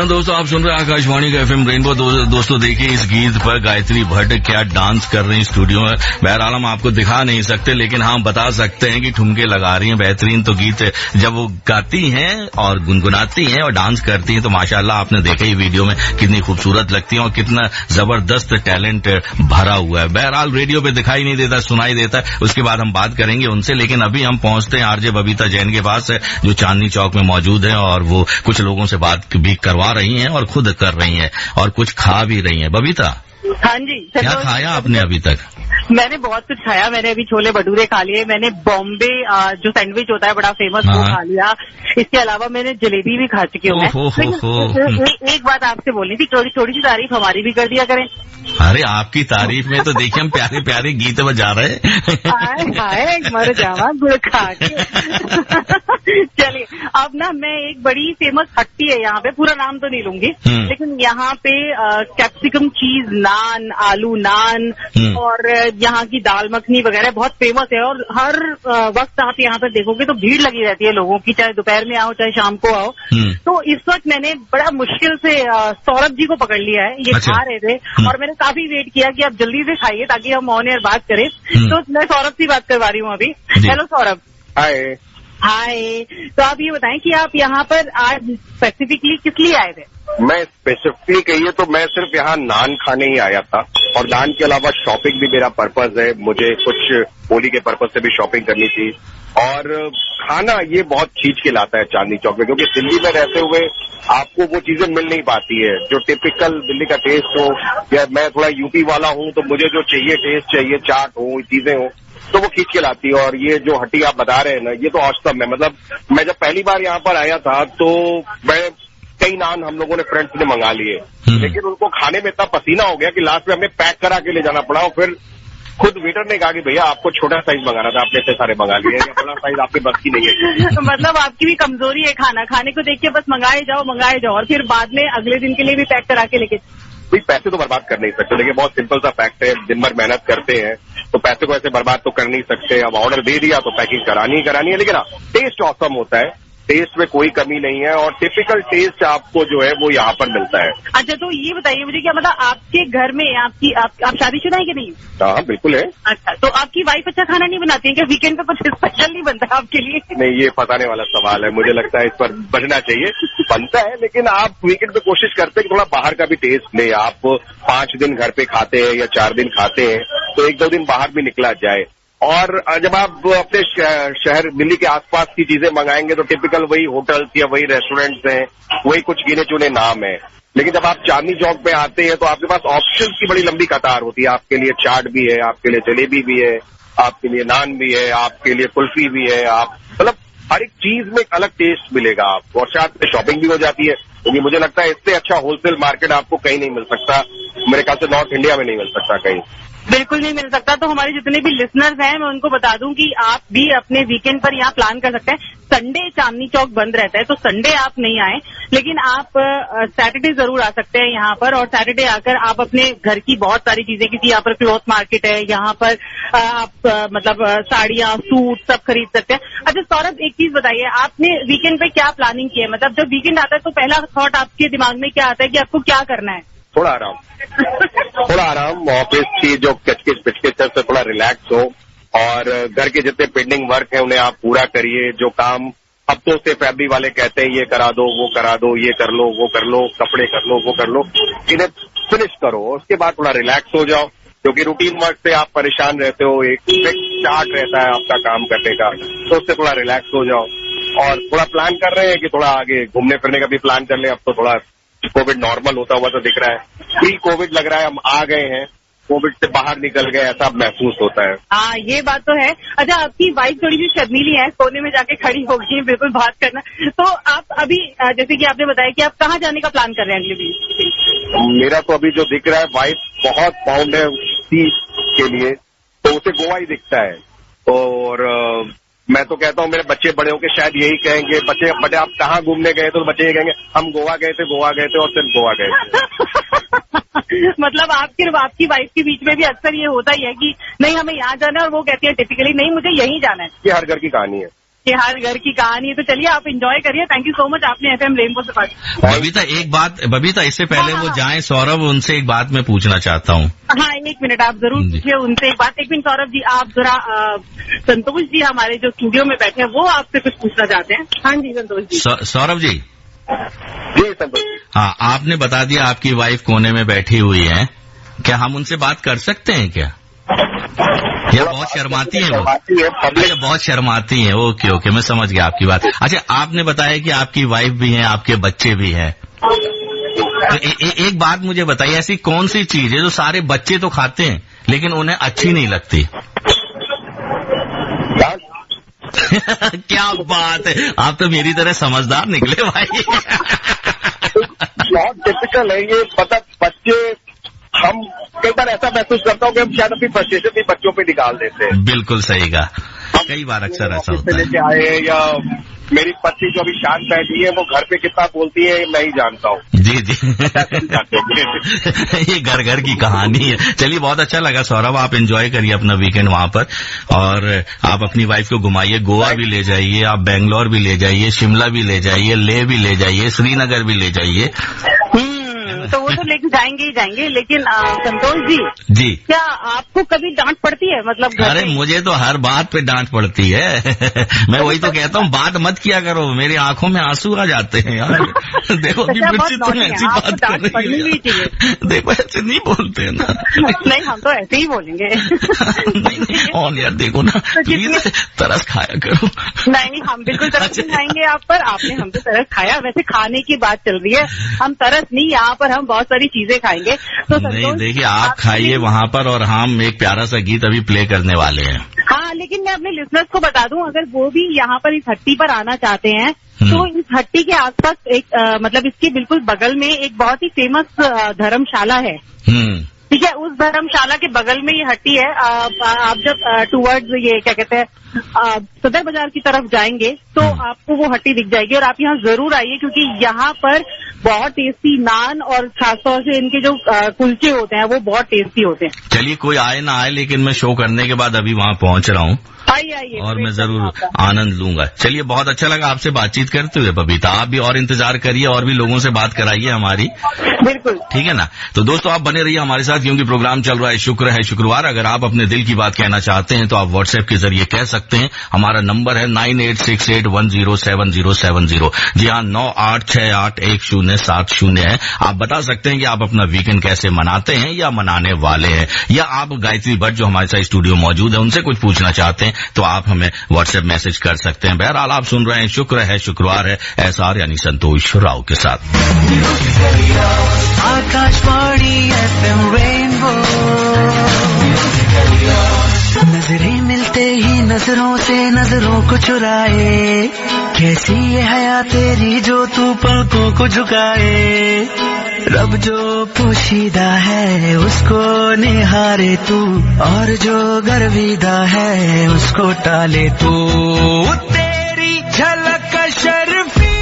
दोस्तों आप सुन रहे हैं आकाशवाणी का FM रेनबो। दोस्तों देखिए इस गीत पर गायत्री भट्ट क्या डांस कर रही हैं स्टूडियो में। बहरहाल हम आपको दिखा नहीं सकते, लेकिन हम बता सकते हैं कि ठुमके लगा रही हैं बेहतरीन। तो गीत जब वो गाती हैं और गुनगुनाती हैं और डांस करती हैं तो माशाल्लाह आपने देखा ही वीडियो में कितनी खूबसूरत लगती हैं और कितना जबरदस्त टैलेंट भरा हुआ है। बहरहाल रेडियो पे दिखाई नहीं देता, सुनाई देता है, उसके बाद हम बात करेंगे उनसे। लेकिन अभी हम पहुंचते हैं आरजे बबीता जैन के पास जो चांदनी चौक में मौजूद है और वो कुछ लोगों से बात भी करवा रही हैं और खुद कर रही हैं और कुछ खा भी रही हैं। बबीता, हाँ जी, क्या खाया आपने अभी तक? मैंने बहुत कुछ खाया। मैंने अभी छोले भटूरे खा लिए, मैंने बॉम्बे जो सैंडविच होता है बड़ा फेमस वो खा लिया। इसके अलावा मैंने जलेबी भी खा चुकी हूँ मैं। एक बात आपसे बोलनी थी, थोड़ी सी तारीफ हमारी भी कर दिया करें। अरे आपकी तारीफ में तो देखिए हम प्यारे प्यारे गीत बजा रहे हैं। मर जावा गुड़ खा के। चलिए अब ना मैं एक बड़ी फेमस हट्टी है यहाँ पे, पूरा नाम तो नहीं लूंगी, लेकिन यहाँ पे कैप्सिकम चीज नान, आलू नान और यहाँ की दाल मखनी वगैरह बहुत फेमस है। और हर वक्त आप यहाँ पर देखोगे तो भीड़ लगी रहती है लोगों की, चाहे दोपहर में आओ चाहे शाम को आओ। तो इस वक्त मैंने बड़ा मुश्किल से सौरभ जी को पकड़ लिया है, ये खा रहे थे और मैंने काफी वेट किया कि आप जल्दी से खाइए ताकि हम ऑन एयर बात करें। तो मैं सौरभ से बात करवा रही हूँ अभी। हेलो सौरभ। हाय। तो आप ये बताएं कि आप यहाँ पर आज स्पेसिफिकली किस लिए आए थे? मैं स्पेसिफिकली कहिए तो मैं सिर्फ यहाँ नान खाने ही आया था और नान के अलावा शॉपिंग भी मेरा पर्पज है। मुझे कुछ होली के पर्पज से भी शॉपिंग करनी थी और खाना ये बहुत खींच के लाता है चांदनी चौक में, क्योंकि दिल्ली में रहते हुए आपको वो चीजें मिल नहीं पाती है जो टिपिकल दिल्ली का टेस्ट हो। या मैं थोड़ा यूपी वाला हूँ तो मुझे जो चाहिए टेस्ट चाहिए, चाट हो, चीजें हो, तो वो खींच के लाती है। और ये जो हट्टी आप बता रहे हैं ना, ये तो औसम है। मतलब मैं जब पहली बार यहाँ पर आया था तो मैं कई नान हम लोगों ने फ्रेंड्स ने मंगा लिए, लेकिन उनको खाने में इतना पसीना हो गया कि लास्ट में हमें पैक करा के ले जाना पड़ा। और फिर खुद वेटर ने कहा कि भैया आपको छोटा साइज मंगाना था, आपने इतने सारे मंगा लिए, या बड़ा साइज आपके बस की नहीं है। मतलब आपकी भी कमजोरी है, खाना खाने को देख के बस मंगाए जाओ और फिर बाद में अगले दिन के लिए भी पैक करा के लेके। भाई पैसे तो बर्बाद कर नहीं सकते, देखिए बहुत सिंपल सा फैक्ट है, दिन भर मेहनत करते हैं तो पैसे को ऐसे बर्बाद तो कर नहीं सकते। अब ऑर्डर दे दिया तो पैकिंग करानी है, लेकिन हाँ टेस्ट ऑसम होता है, टेस्ट में कोई कमी नहीं है और टिपिकल टेस्ट आपको जो है वो यहाँ पर मिलता है। अच्छा तो ये बताइए मुझे, क्या मतलब आपके घर में आप शादीशुदा है कि नहीं? हाँ बिल्कुल है। अच्छा तो आपकी वाइफ अच्छा खाना नहीं बनाती है क्या? वीकेंड पे कुछ स्पेशल नहीं बनता आपके लिए? नहीं, ये फंसाने वाला सवाल है, मुझे लगता है इस पर बचना चाहिए। बनता है लेकिन आप वीकेंड पे कोशिश करते हैं कि थोड़ा बाहर का भी टेस्ट ले। आप 5 दिन घर पे खाते हैं या 4 दिन खाते हैं तो 1-2 दिन बाहर भी निकला जाए। और जब आप अपने शहर दिल्ली के आसपास की चीजें मंगाएंगे तो टिपिकल वही होटल्स या वही रेस्टोरेंट्स हैं, वही कुछ गिने चुने नाम है। लेकिन जब आप चांदनी चौक में आते हैं तो आपके पास ऑप्शंस की बड़ी लंबी कतार होती है। आपके लिए चाट भी है, आपके लिए जलेबी भी है, आपके लिए नान भी है, आपके लिए कुल्फी भी है। आप मतलब हर एक चीज में एक अलग टेस्ट मिलेगा आपको और साथ में शॉपिंग भी हो जाती है। क्योंकि मुझे लगता है इससे अच्छा होलसेल मार्केट आपको कहीं नहीं मिल सकता, मेरे ख्याल से नॉर्थ इंडिया में नहीं मिल सकता कहीं। बिल्कुल नहीं मिल सकता। तो हमारे जितने भी लिसनर्स हैं मैं उनको बता दूं कि आप भी अपने वीकेंड पर यहाँ प्लान कर सकते हैं। संडे चांदनी चौक बंद रहता है, तो संडे आप नहीं आए, लेकिन आप सैटरडे जरूर आ सकते हैं यहाँ पर। और सैटरडे आकर आप अपने घर की बहुत सारी चीजें, क्योंकि यहाँ पर क्लॉथ मार्केट है, यहाँ पर आप मतलब साड़ियाँ, सूट सब खरीद सकते हैं। अच्छा सौरभ, एक चीज बताइए, आपने वीकेंड पे क्या प्लानिंग की है? मतलब जब वीकेंड आता है तो पहला थॉट आपके दिमाग में क्या आता है कि आपको क्या करना है? थोड़ा आराम, ऑफिस की जो कचकिच पिचकिच है उससे थोड़ा रिलैक्स हो, और घर के जितने पेंडिंग वर्क है उन्हें आप पूरा करिए। जो काम हफ्तों से फैमिली वाले कहते हैं ये करा दो, वो करा दो, ये कर लो, वो कर लो, कपड़े कर लो, वो कर लो, इन्हें फिनिश करो। उसके बाद थोड़ा रिलैक्स हो जाओ, क्योंकि रूटीन वर्क से आप परेशान रहते हो, एक चार्ट रहता है आपका काम करने का, तो उससे थोड़ा रिलैक्स हो जाओ। और थोड़ा प्लान कर रहे हैं कि थोड़ा आगे घूमने फिरने का भी प्लान कर लें। अब तो थोड़ा कोविड नॉर्मल होता हुआ तो दिख रहा है, प्री कोविड लग रहा है, हम आ गए हैं, कोविड से बाहर निकल गए ऐसा महसूस होता है। हाँ, ये बात तो है। अच्छा, आपकी वाइफ थोड़ी सी शर्मीली है, कोने में जाके खड़ी हो गई है, बिल्कुल बात करना। तो आप अभी जैसे कि आपने बताया कि आप कहाँ जाने का प्लान कर रहे हैं अगले दिन? मेरा तो अभी जो दिख रहा है, वाइफ बहुत बाउंड है उसी के लिए, तो उसे गोवा ही दिखता है। और मैं तो कहता हूँ मेरे बच्चे बड़े होके शायद यही कहेंगे, बच्चे आप कहाँ घूमने गए? तो बच्चे ये कहेंगे हम गोवा गए थे और सिर्फ गोवा गए थे। मतलब आपकी वाइफ के बीच में भी अक्सर ये होता ही है कि नहीं हमें यहाँ जाना है, और वो कहती है टिपिकली नहीं मुझे यहीं जाना है। ये हर घर की कहानी है, ये हर घर की कहानी है। तो चलिए आप एंजॉय करिए। थैंक यू सो मच, आपने FM रेनबो से बात। बबीता इससे पहले वो जाएं सौरभ, उनसे एक बात मैं पूछना चाहता हूँ। हाँ, एक मिनट आप जरूर पूछिए उनसे एक बात। एक मिनट सौरभ जी, आप जरा संतोष जी हमारे जो स्टूडियो में बैठे हैं वो आपसे कुछ पूछना चाहते हैं। हाँ जी संतोष जी। सौरभ जी। जी संतोष जी। हाँ, आपने बता दिया आपकी वाइफ कोने में बैठी हुई है, क्या हम उनसे बात कर सकते हैं क्या? या बहुत शर्माती है वो? अच्छा, बहुत शर्माती है। ओके, मैं समझ गया आपकी बात। अच्छा, आपने बताया कि आपकी वाइफ भी है, आपके बच्चे भी हैं, तो एक बात मुझे बताइए, ऐसी कौन सी चीज है जो सारे बच्चे तो खाते हैं लेकिन उन्हें अच्छी नहीं लगती? क्या बात है, आप तो मेरी तरह समझदार निकले भाई। बहुत टिपिकल है ये, मतलब बच्चे, हम कई बार ऐसा महसूस करता हूँ कि हम शायद अपनी फ्रस्ट्रेशन भी बच्चों पे निकाल देते हैं। बिल्कुल सही कहा, कई बार अक्सर ऐसा होता है। लेके आए, या मेरी पत्नी जो अभी शांत बैठी है वो घर पे कितना बोलती है मैं ही जानता हूँ। जी ये घर घर की कहानी है। चलिए, बहुत अच्छा लगा सौरभ, आप एंजॉय करिए अपना वीकेंड वहाँ पर, और आप अपनी वाइफ को घुमाइए, गोवा भी ले जाइए, आप बेंगलोर भी ले जाइए, शिमला भी ले जाइए, लेह भी ले जाइए, श्रीनगर भी ले जाइए। तो वो तो लेके जाएंगे ही जाएंगे, लेकिन संतोष जी, क्या आपको कभी डांट पड़ती है? मतलब अरे मुझे तो हर बात पे डांट पड़ती है। मैं वही तो कहता हूँ, बात मत किया करो, मेरी आंखों में आंसू आ जाते हैं यार। देखो अभी तुम ऐसी बात कर रही हो, देखो ऐसे नहीं बोलते हैं ना। नहीं, हम तो ऐसे ही बोलेंगे। और यार देखो ना, प्लीज तरस खाया करो। नहीं, हम बिल्कुल तरस नहीं खाएंगे आप पर, आपने हमसे तरस खाया। वैसे खाने की बात चल रही है, हम तरस नहीं, यहाँ पर हम बहुत सारी चीजें खाएंगे। तो नहीं, देखिए आप खाइए वहाँ पर, और हम एक प्यारा सा गीत अभी प्ले करने वाले हैं। हाँ, लेकिन मैं अपने लिसनर्स को बता दूं, अगर वो भी यहाँ पर इस हट्टी पर आना चाहते हैं तो इस हट्टी के आसपास एक मतलब इसके बिल्कुल बगल में एक बहुत ही फेमस धर्मशाला है। ठीक है, उस धर्मशाला के बगल में ये हट्टी है। आप जब टूवर्ड्स ये क्या कहते हैं सदर बाजार की तरफ जाएंगे तो आपको वो हट्टी दिख जाएगी, और आप यहाँ जरूर आइए, क्योंकि यहाँ पर बहुत टेस्टी नान और खासतौर से इनके जो कुलचे होते हैं वो बहुत टेस्टी होते हैं। चलिए, कोई आए ना आए, लेकिन मैं शो करने के बाद अभी वहाँ पहुँच रहा हूँ, आइए और मैं जरूर आनंद लूंगा। चलिए, बहुत अच्छा लगा आपसे बातचीत करते हुए बबीता। आप भी और इंतजार करिए, और भी लोगों से बात कराइए हमारी। बिल्कुल, ठीक है ना। तो दोस्तों, आप बने रहिए हमारे साथ, क्योंकि प्रोग्राम चल रहा है शुक्र है शुक्रवार। अगर आप अपने दिल की बात कहना चाहते हैं तो आप व्हाट्सएप के जरिए कह सकते हैं। हमारा नंबर है 9868107070। जी हाँ, 9868107070 है। आप बता सकते हैं कि आप अपना वीकेंड कैसे मनाते हैं या मनाने वाले हैं, या आप गायत्री भट्ट जो हमारे साथ स्टूडियो मौजूद है उनसे कुछ पूछना चाहते हैं तो आप हमें व्हाट्सएप मैसेज कर सकते हैं। बहरहाल, आप सुन रहे हैं शुक्र है शुक्रवार है SR यानी संतोष राव के साथ। आकाशवाणी FM रेनबो, नजरें मिलते ही नजरों से नजरों को चुराए, कैसी ये हया तेरी जो तू पलकों को झुकाए। रब जो पोशीदा है उसको निहारे तू, और जो गर्विदा है उसको टाले तू। तेरी झलक शर्फी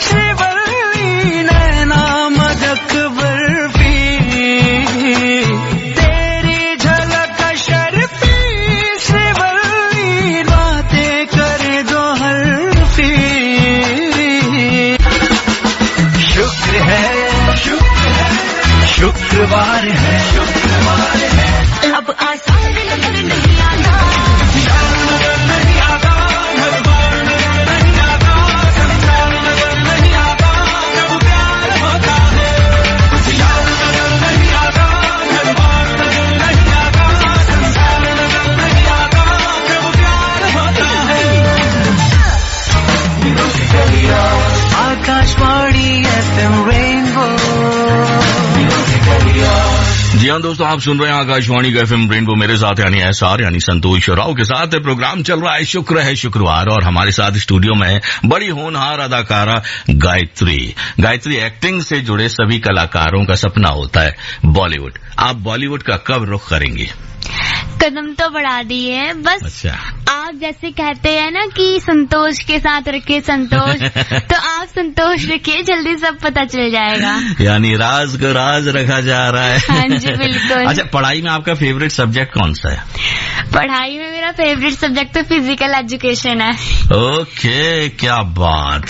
श्रीवल्ली नैना मदक बर्फी, तेरी झलक शर्फी श्रीवल्ली बातें करे दो हल्फी। शुक्र है शुक्रवार है, अब आसान नजर नहीं आता, नहीं आता, घर बार नहीं आता, संसार नजर नहीं आता, जब प्यार होता है। यार नजर नहीं आता, घर बार नहीं आता, संसार नजर नहीं आता, जब प्यार होता है। Akashvani FM Rainbow. जी हाँ दोस्तों, आप सुन रहे हैं आकाशवाणी का FM रेनबो, मेरे साथ यानी SR यानी संतोष राव के साथ प्रोग्राम चल रहा है शुक्र है शुक्रवार, और हमारे साथ स्टूडियो में है बड़ी होनहार अदाकारा गायत्री। गायत्री, एक्टिंग से जुड़े सभी कलाकारों का सपना होता है बॉलीवुड। आप बॉलीवुड का कब रुख करेंगी? कदम तो बढ़ा दिए है, बस अच्छा। आप जैसे कहते हैं ना कि संतोष के साथ रखे संतोष, तो आप संतोष रखिए, जल्दी सब पता चल जाएगा। यानी राज को राज रखा जा रहा है। हाँ जी बिल्कुल। अच्छा, पढ़ाई में आपका फेवरेट सब्जेक्ट कौन सा है? पढ़ाई में मेरा फेवरेट सब्जेक्ट तो फिजिकल एजुकेशन है। ओके, क्या बात।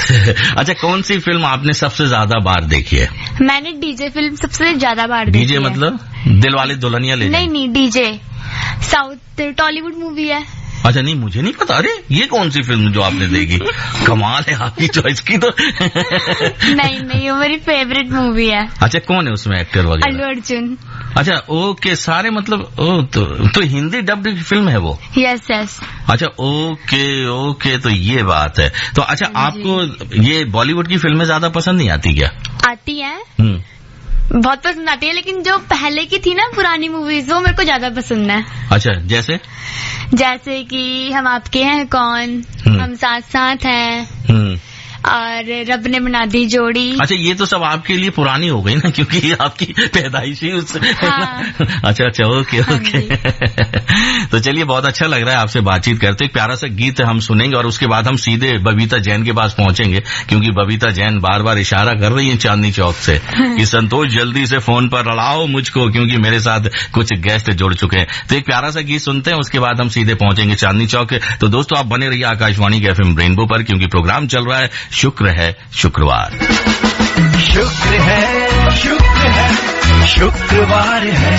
अच्छा, कौन सी फिल्म आपने सबसे ज्यादा बार देखी है? मैंने डीजे फिल्म सबसे ज्यादा बार देखी है। डीजे मतलब दिलवाले दुल्हनिया ले जाएं? नहीं, डीजे साउथ टॉलीवुड मूवी है। अच्छा, नहीं मुझे नहीं पता। अरे ये कौन सी फिल्म जो आपने देखी? कमाल है आपकी चॉइस की तो। नहीं, वो मेरी फेवरेट मूवी है। अच्छा, कौन है उसमें एक्टर वगैरह? अल्लू अर्जुन। अच्छा, ओके, सारे मतलब तो हिंदी डब्ड फिल्म है वो? यस। अच्छा, ओके, तो ये बात है। तो अच्छा, आपको ये बॉलीवुड की फिल्में ज्यादा पसंद नहीं आती क्या? आती है, बहुत पसंद आती है, लेकिन जो पहले की थी ना पुरानी मूवीज, वो मेरे को ज्यादा पसंद है। अच्छा, जैसे कि हम आपके हैं कौन, हम साथ साथ हैं, और रब ने बना दी जोड़ी। अच्छा, ये तो सब आपके लिए पुरानी हो गई ना, क्योंकि आपकी पैदाइश ही उस। हाँ। अच्छा, ओके। तो चलिए, बहुत अच्छा लग रहा है आपसे बातचीत करते। एक प्यारा सा गीत हम सुनेंगे और उसके बाद हम सीधे बबीता जैन के पास पहुंचेंगे, क्योंकि बबीता जैन बार बार इशारा कर रही है चांदनी चौक से कि संतोष जल्दी से फोन पर लड़ाओ मुझको, क्योंकि मेरे साथ कुछ गेस्ट जुड़ चुके हैं। तो एक प्यारा सा गीत सुनते हैं, उसके बाद हम सीधे पहुंचेंगे चांदनी चौक। तो दोस्तों, आप बने रहिए आकाशवाणी के FM रेनबो पर, क्योंकि प्रोग्राम चल रहा है शुक्र है शुक्रवार। शुक्र है शुक्रवार है,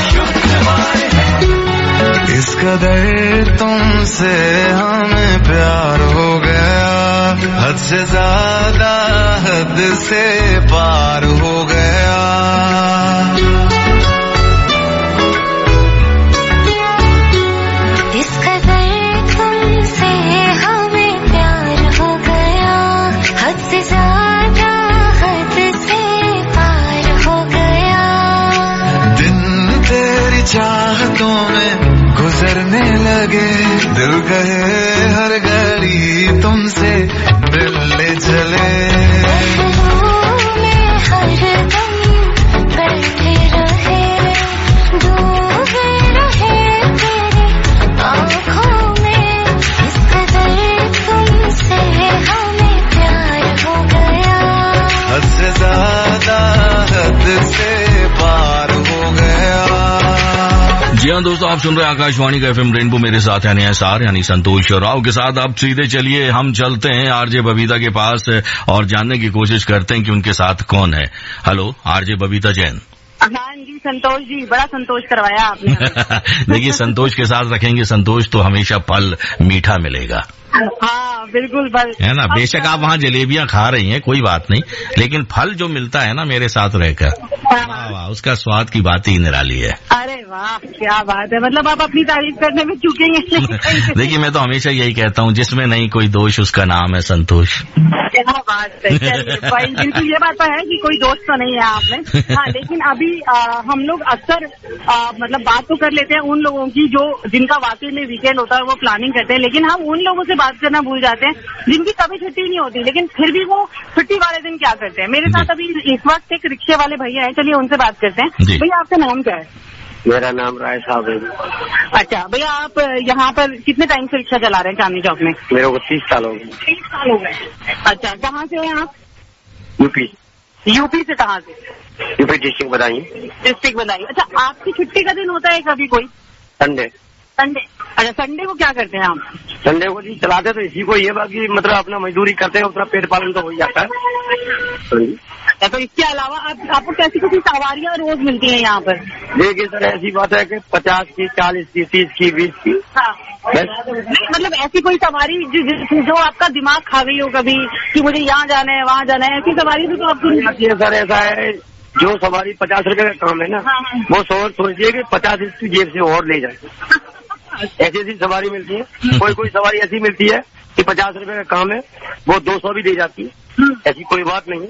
इस कदर तुमसे हमें प्यार हो गया, हद से ज्यादा हद से पार हो गया। इस कदर तुमसे हमें प्यार हो गया, हद से ज्यादा हद से पार हो गया। दिन तेरी चाहतों में गुजरने लगे, दिल कहे हर घड़ी तुमसे मिलने चले। हद से ज्यादा हद से पार हो गया। जी हाँ दोस्तों, आप सुन रहे हैं आकाशवाणी का FM रेनबो, मेरे साथ यानी SR यानी संतोष राव के साथ। आप सीधे चलिए, हम चलते हैं आरजे बबीता के पास और जानने की कोशिश करते हैं कि उनके साथ कौन है। Hello, RJ Babita Jain. हाँ जी संतोष जी, बड़ा संतोष करवाया आपने। देखिए, संतोष के साथ रखेंगे संतोष तो हमेशा फल मीठा मिलेगा। हाँ बिल्कुल, बस है ना। बेशक आप वहाँ जलेबियाँ खा रही हैं, कोई बात नहीं, लेकिन फल जो मिलता है ना मेरे साथ रहकर, वाह, उसका स्वाद की बात ही निराली है। अरे वाह, क्या बात है, मतलब आप अपनी तारीफ करने में चूकेंगे। देखिए, मैं तो हमेशा यही कहता हूँ, जिसमें नहीं कोई दोष उसका नाम है संतोष। क्या बात है। चलिए भाई, बिल्कुल ये बात तो है कि कोई दोस्त तो नहीं है आप में। हाँ, लेकिन अभी हम लोग अक्सर मतलब बात तो कर लेते हैं उन लोगों की जो जिनका वाकई में वीकेंड होता है, वो प्लानिंग करते हैं, लेकिन हम उन लोगों से बात करना भूल जाते हैं, जिनकी कभी छुट्टी नहीं होती लेकिन फिर भी वो छुट्टी वाले दिन क्या करते हैं। मेरे साथ अभी इस वक्त एक रिक्शे वाले भैया है, चलिए उनसे बात करते हैं। भैया आपका नाम क्या है? मेरा नाम राय साहब है। अच्छा भैया, आप यहाँ पर कितने टाइम से रिक्शा चला रहे हैं चांदनी चौक में? मेरे को 30 साल हो गए। 30 साल हो गए। अच्छा, कहाँ से हैं आप? यूपी। यूपी से कहाँ से? यूपी डिस्ट्रिक्ट बताइए। डिस्ट्रिक्ट बताइए। अच्छा, आपकी छुट्टी का दिन होता है कभी कोई? संडे। संडे। अच्छा, संडे को क्या करते हैं आप? संडे को जी चलाते तो इसी को, ये बाकी मतलब अपना मजदूरी करते हैं, उतना पेट पालन तो हो ही जाता है। तो इसके अलावा आपको कैसी कैसी सवारियाँ रोज मिलती हैं यहाँ पर? देखिए सर, ऐसी बात है कि 50 की, 40 की, 30 की, 20 की। हाँ, मतलब ऐसी कोई सवारी जो आपका दिमाग खा गई हो कभी कि मुझे यहाँ जाना है वहाँ जाना है, ऐसी सवारी तो आपको? सर ऐसा है, जो सवारी 50 रुपए का काम है ना, वो सोचिए कि 50 इसकी जेब से और ले जाए। ऐसी ऐसी सवारी मिलती है। कोई सवारी ऐसी मिलती है कि 50 रुपए का काम है, वो 200 भी दे जाती है। ऐसी कोई बात नहीं।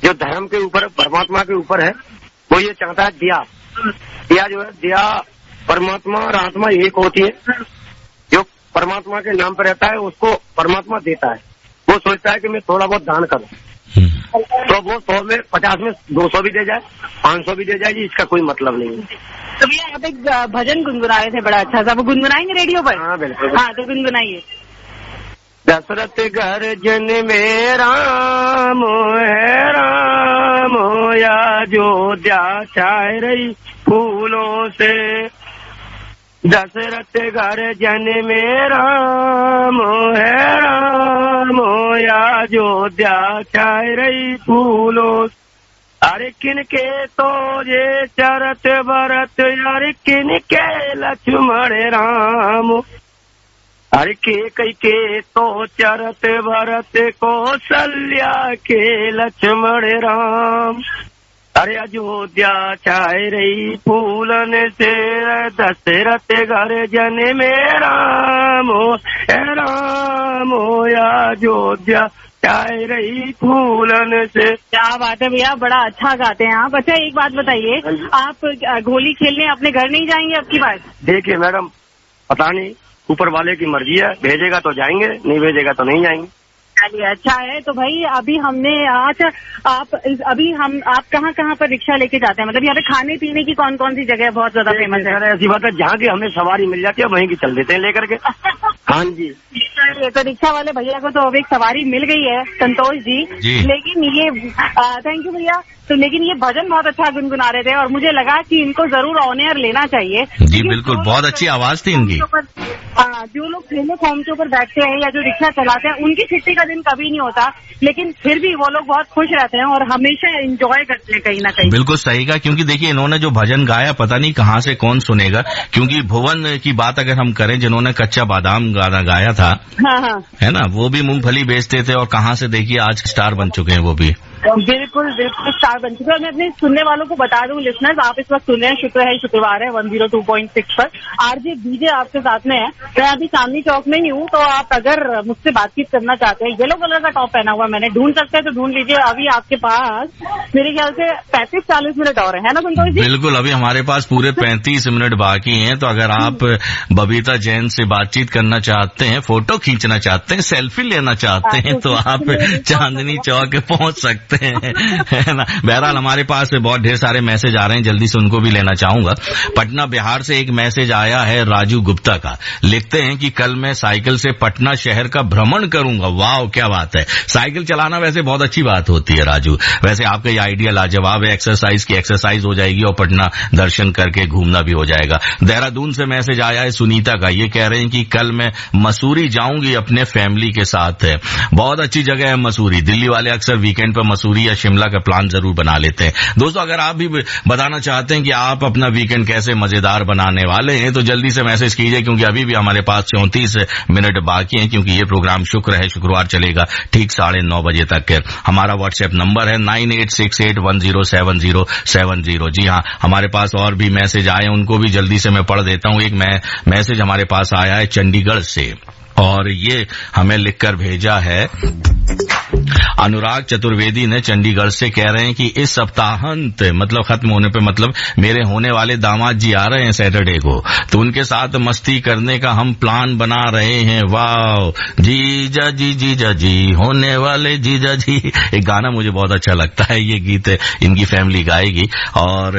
जो धर्म के ऊपर, परमात्मा के ऊपर है, वो ये चाहता है दिया जो है, दिया परमात्मा और आत्मा एक होती है। जो परमात्मा के नाम पर रहता है उसको परमात्मा देता है। वो सोचता है कि मैं थोड़ा बहुत दान करूं, तो वो 100 में 50 में 200 भी दे जाए, 500 भी दे जाए जी, इसका कोई मतलब नहीं है। तो भैया आप एक भजन गुनगुनाए थे बड़ा अच्छा सा, वो गुनगुनाएंगे रेडियो पर? हाँ बिल्कुल। हाँ, तो गुनगुनाइए। दशरथ घर जन में राम है, राम या अयोध्या छाए रही फूलों से। दशरथ घर जन में राम है, राम या अयोध्या छाए रही फूलों से। अरे किनके तो ये चरत भरत, अरे किनके लक्ष्मण राम। अरे के तो चरत भरत, कौशल्या के लक्ष्मण राम। अरे अयोध्या छाए रही फूलन से, दशरथ घर जन में राम या अयोध्या छाए रही फूलन से। क्या बात है भैया, बड़ा अच्छा गाते हैं आप। अच्छा, एक बात बताइए, आप होली खेलने अपने घर नहीं जाएंगे अब की बार? देखिए मैडम, पता नहीं, ऊपर वाले की मर्जी है, भेजेगा तो जाएंगे, नहीं भेजेगा तो नहीं जाएंगे। चलिए अच्छा है। तो भाई अभी हमने अच्छा, आप कहाँ पर रिक्शा लेके जाते हैं? मतलब यहाँ पे खाने पीने की कौन कौन सी जगह बहुत ज्यादा फेमस है? ऐसी बात है, जहाँ की हमें सवारी मिल जाती है वहीं की चल देते हैं लेकर के। हाँ जी। तो रिक्शा वाले भैया को तो अब एक सवारी मिल गई है, संतोष जी। लेकिन ये थैंक यू भैया। तो लेकिन ये भजन बहुत अच्छा गुनगुना रहे थे और मुझे लगा कि इनको जरूर ऑन एयर लेना चाहिए। जी बिल्कुल, बहुत अच्छी आवाज थी इनकी। जो लोग ठेले फॉर्म के ऊपर बैठते हैं या जो रिक्शा चलाते हैं, उनकी छुट्टी का दिन कभी नहीं होता, लेकिन फिर भी वो लोग बहुत खुश रहते हैं और हमेशा एंजॉय करते हैं कहीं ना कहीं। बिल्कुल सही कहा, क्योंकि देखिए इन्होंने जो भजन गाया पता नहीं कहाँ से कौन सुनेगा। क्योंकि भुवन की बात अगर हम करें, जिन्होंने कच्चा बादाम गाना गाया था, हाँ, है ना, वो भी मूंगफली बेचते थे और कहाँ से देखिए आज स्टार बन चुके हैं वो भी। बिल्कुल बिल्कुल स्टार बन चुके हैं। मैं अपने सुनने वालों को बता दूं, लिसनर्स, आप इस वक्त सुन रहे हैं शुक्रवार है 102.6 पर। आरजे बीजे आपके साथ में है। मैं अभी चांदनी चौक में ही हूँ, तो आप अगर मुझसे बातचीत करना चाहते हैं, येलो कलर का टॉप पहना हुआ मैंने, ढूंढ सकते हैं तो ढूंढ लीजिए। अभी आपके पास मेरे ख्याल से 35-40 मिनट और है ना संतोष जी? बिल्कुल, अभी हमारे पास पूरे 35 मिनट बाकी हैं। तो अगर आप बबीता जैन से बातचीत करना चाहते हैं, फोटो खींचना चाहते हैं, सेल्फी लेना चाहते हैं, तो आप चांदनी चौक पहुंच सकते है ना। बहरहाल हमारे पास बहुत ढेर सारे मैसेज आ रहे हैं, जल्दी से उनको भी लेना चाहूंगा। पटना बिहार से एक मैसेज आया है राजू गुप्ता का। लिखते हैं कि कल मैं साइकिल से पटना शहर का भ्रमण करूंगा। वाह, क्या बात है। साइकिल चलाना वैसे बहुत अच्छी बात होती है राजू। वैसे आपका ये आइडिया लाजवाब है, एक्सरसाइज की एक्सरसाइज हो जाएगी और पटना दर्शन करके घूमना भी हो जाएगा। देहरादून से मैसेज आया है सुनीता का। ये कह रहे हैं कि कल मैं मसूरी जाऊंगी अपने फैमिली के साथ। है बहुत अच्छी जगह है मसूरी। दिल्ली वाले अक्सर वीकेंड पर मसूरी या शिमला का प्लान जरूर बना लेते हैं। दोस्तों, अगर आप भी बताना चाहते हैं कि आप अपना वीकेंड कैसे मजेदार बनाने वाले हैं, तो जल्दी से मैसेज कीजिए, क्योंकि अभी भी हमारे पास 34 मिनट बाकी हैं, क्योंकि ये प्रोग्राम शुक्रवार चलेगा ठीक 9:30 बजे तक। हमारा व्हाट्सएप नंबर है 9868107070। जी हाँ, हमारे पास और भी मैसेज आए, उनको भी जल्दी से मैं पढ़ देता हूँ। एक मैसेज हमारे पास आया है चंडीगढ़ से, और ये हमें लिखकर भेजा है अनुराग चतुर्वेदी ने चंडीगढ़ से कह रहे हैं कि इस सप्ताहांत मतलब खत्म होने पे मतलब मेरे होने वाले दामाद जी आ रहे हैं सैटरडे को, तो उनके साथ मस्ती करने का हम प्लान बना रहे हैं। वाह जीजा जी होने वाले जीजा जी, एक गाना मुझे बहुत अच्छा लगता है, ये गीत इनकी फैमिली गाएगी। और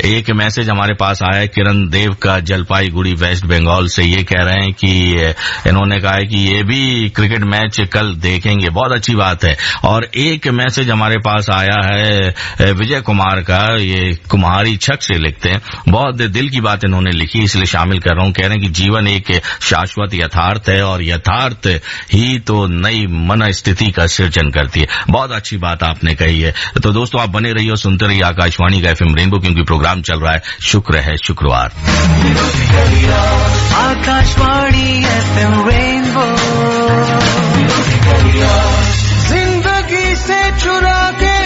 एक मैसेज हमारे पास आया है किरण देव का जलपाईगुड़ी वेस्ट बंगाल से, ये कह रहे हैं कि इन्होंने कहा है कि ये भी क्रिकेट मैच कल देखेंगे, बहुत अच्छी बात है। और एक मैसेज हमारे पास आया है विजय कुमार का, ये कुमारी छक से लिखते हैं, बहुत दिल की बात इन्होंने लिखी इसलिए शामिल कर रहा हूं। कह रहे हैं कि जीवन एक शाश्वत यथार्थ है और यथार्थ ही तो नई मन स्थिति का सृजन करती है। बहुत अच्छी बात आपने कही है। तो दोस्तों आप बने रहिए और सुनते रहिए आकाशवाणी का FM रेनबो, क्योंकि प्रोग्राम चल रहा है शुक्र है शुक्रवार। आकाशवाणी FM रेनबो, जिंदगी से चुरा के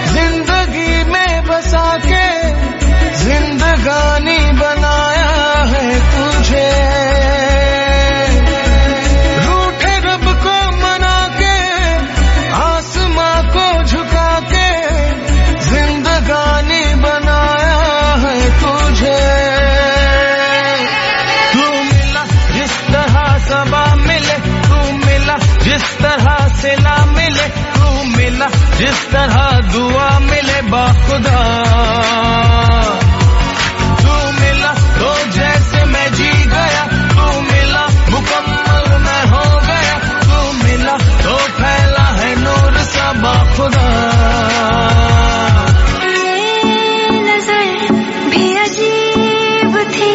जिंदगी में बसा के जिंदगानी बनाया है तुझे, रूठे रब को मना के आसमां को झुका के जिंदगानी बनाया है तुझे। तू मिला जिस तरह सबा मिले, तू मिला जिस तरह सिला मिले, तू मिला जिस तरह दुआ मिले बाखुदा, तू मिला तो जैसे मैं जी गया, तू मिला मुकम्मल मैं हो गया, तू मिला तो फैला है नूर सा बाखुदा। नजर भी अजीब थी,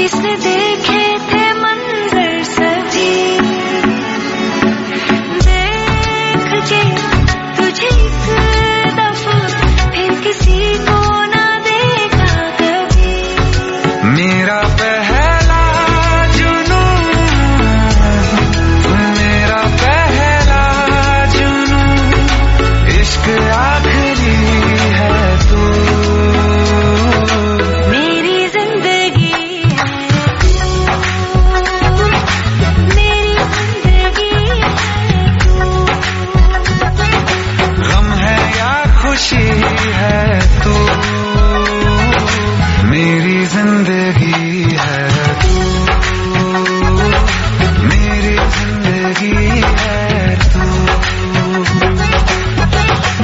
इसने देखे थे मंजर सभी, देख के तुझे एक दफा फिर किसी को ना देखा कभी। मेरा पहला जुनून, मेरा पहला जुनून, इश्क आखिरी है तू, मेरी जिंदगी है तू, मेरी जिंदगी है तू, गम है या खुशी है तू, मेरी जिंदगी है तू, मेरी जिंदगी है तू।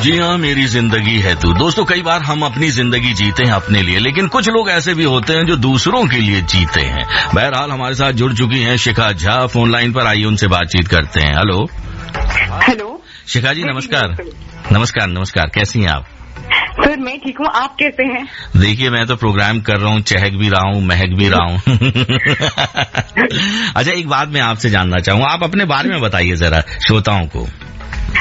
जी हाँ, मेरी जिंदगी है तू। दोस्तों कई बार हम अपनी जिंदगी जीते हैं अपने लिए, लेकिन कुछ लोग ऐसे भी होते हैं जो दूसरों के लिए जीते हैं। बहरहाल हमारे साथ जुड़ चुकी हैं शिखा झा फोन लाइन पर, आइए उनसे बातचीत करते हैं। हेलो हेलो शिखा जी, नमस्कार। नमस्कार नमस्कार, कैसी हैं आप? सर मैं ठीक हूँ, आप कैसे हैं? देखिए मैं तो प्रोग्राम कर रहा हूँ, चहक भी रहा हूँ, महक भी रहा हूँ। अच्छा एक बात मैं आपसे जानना चाहूँ, आप अपने बारे में बताइए जरा श्रोताओं को।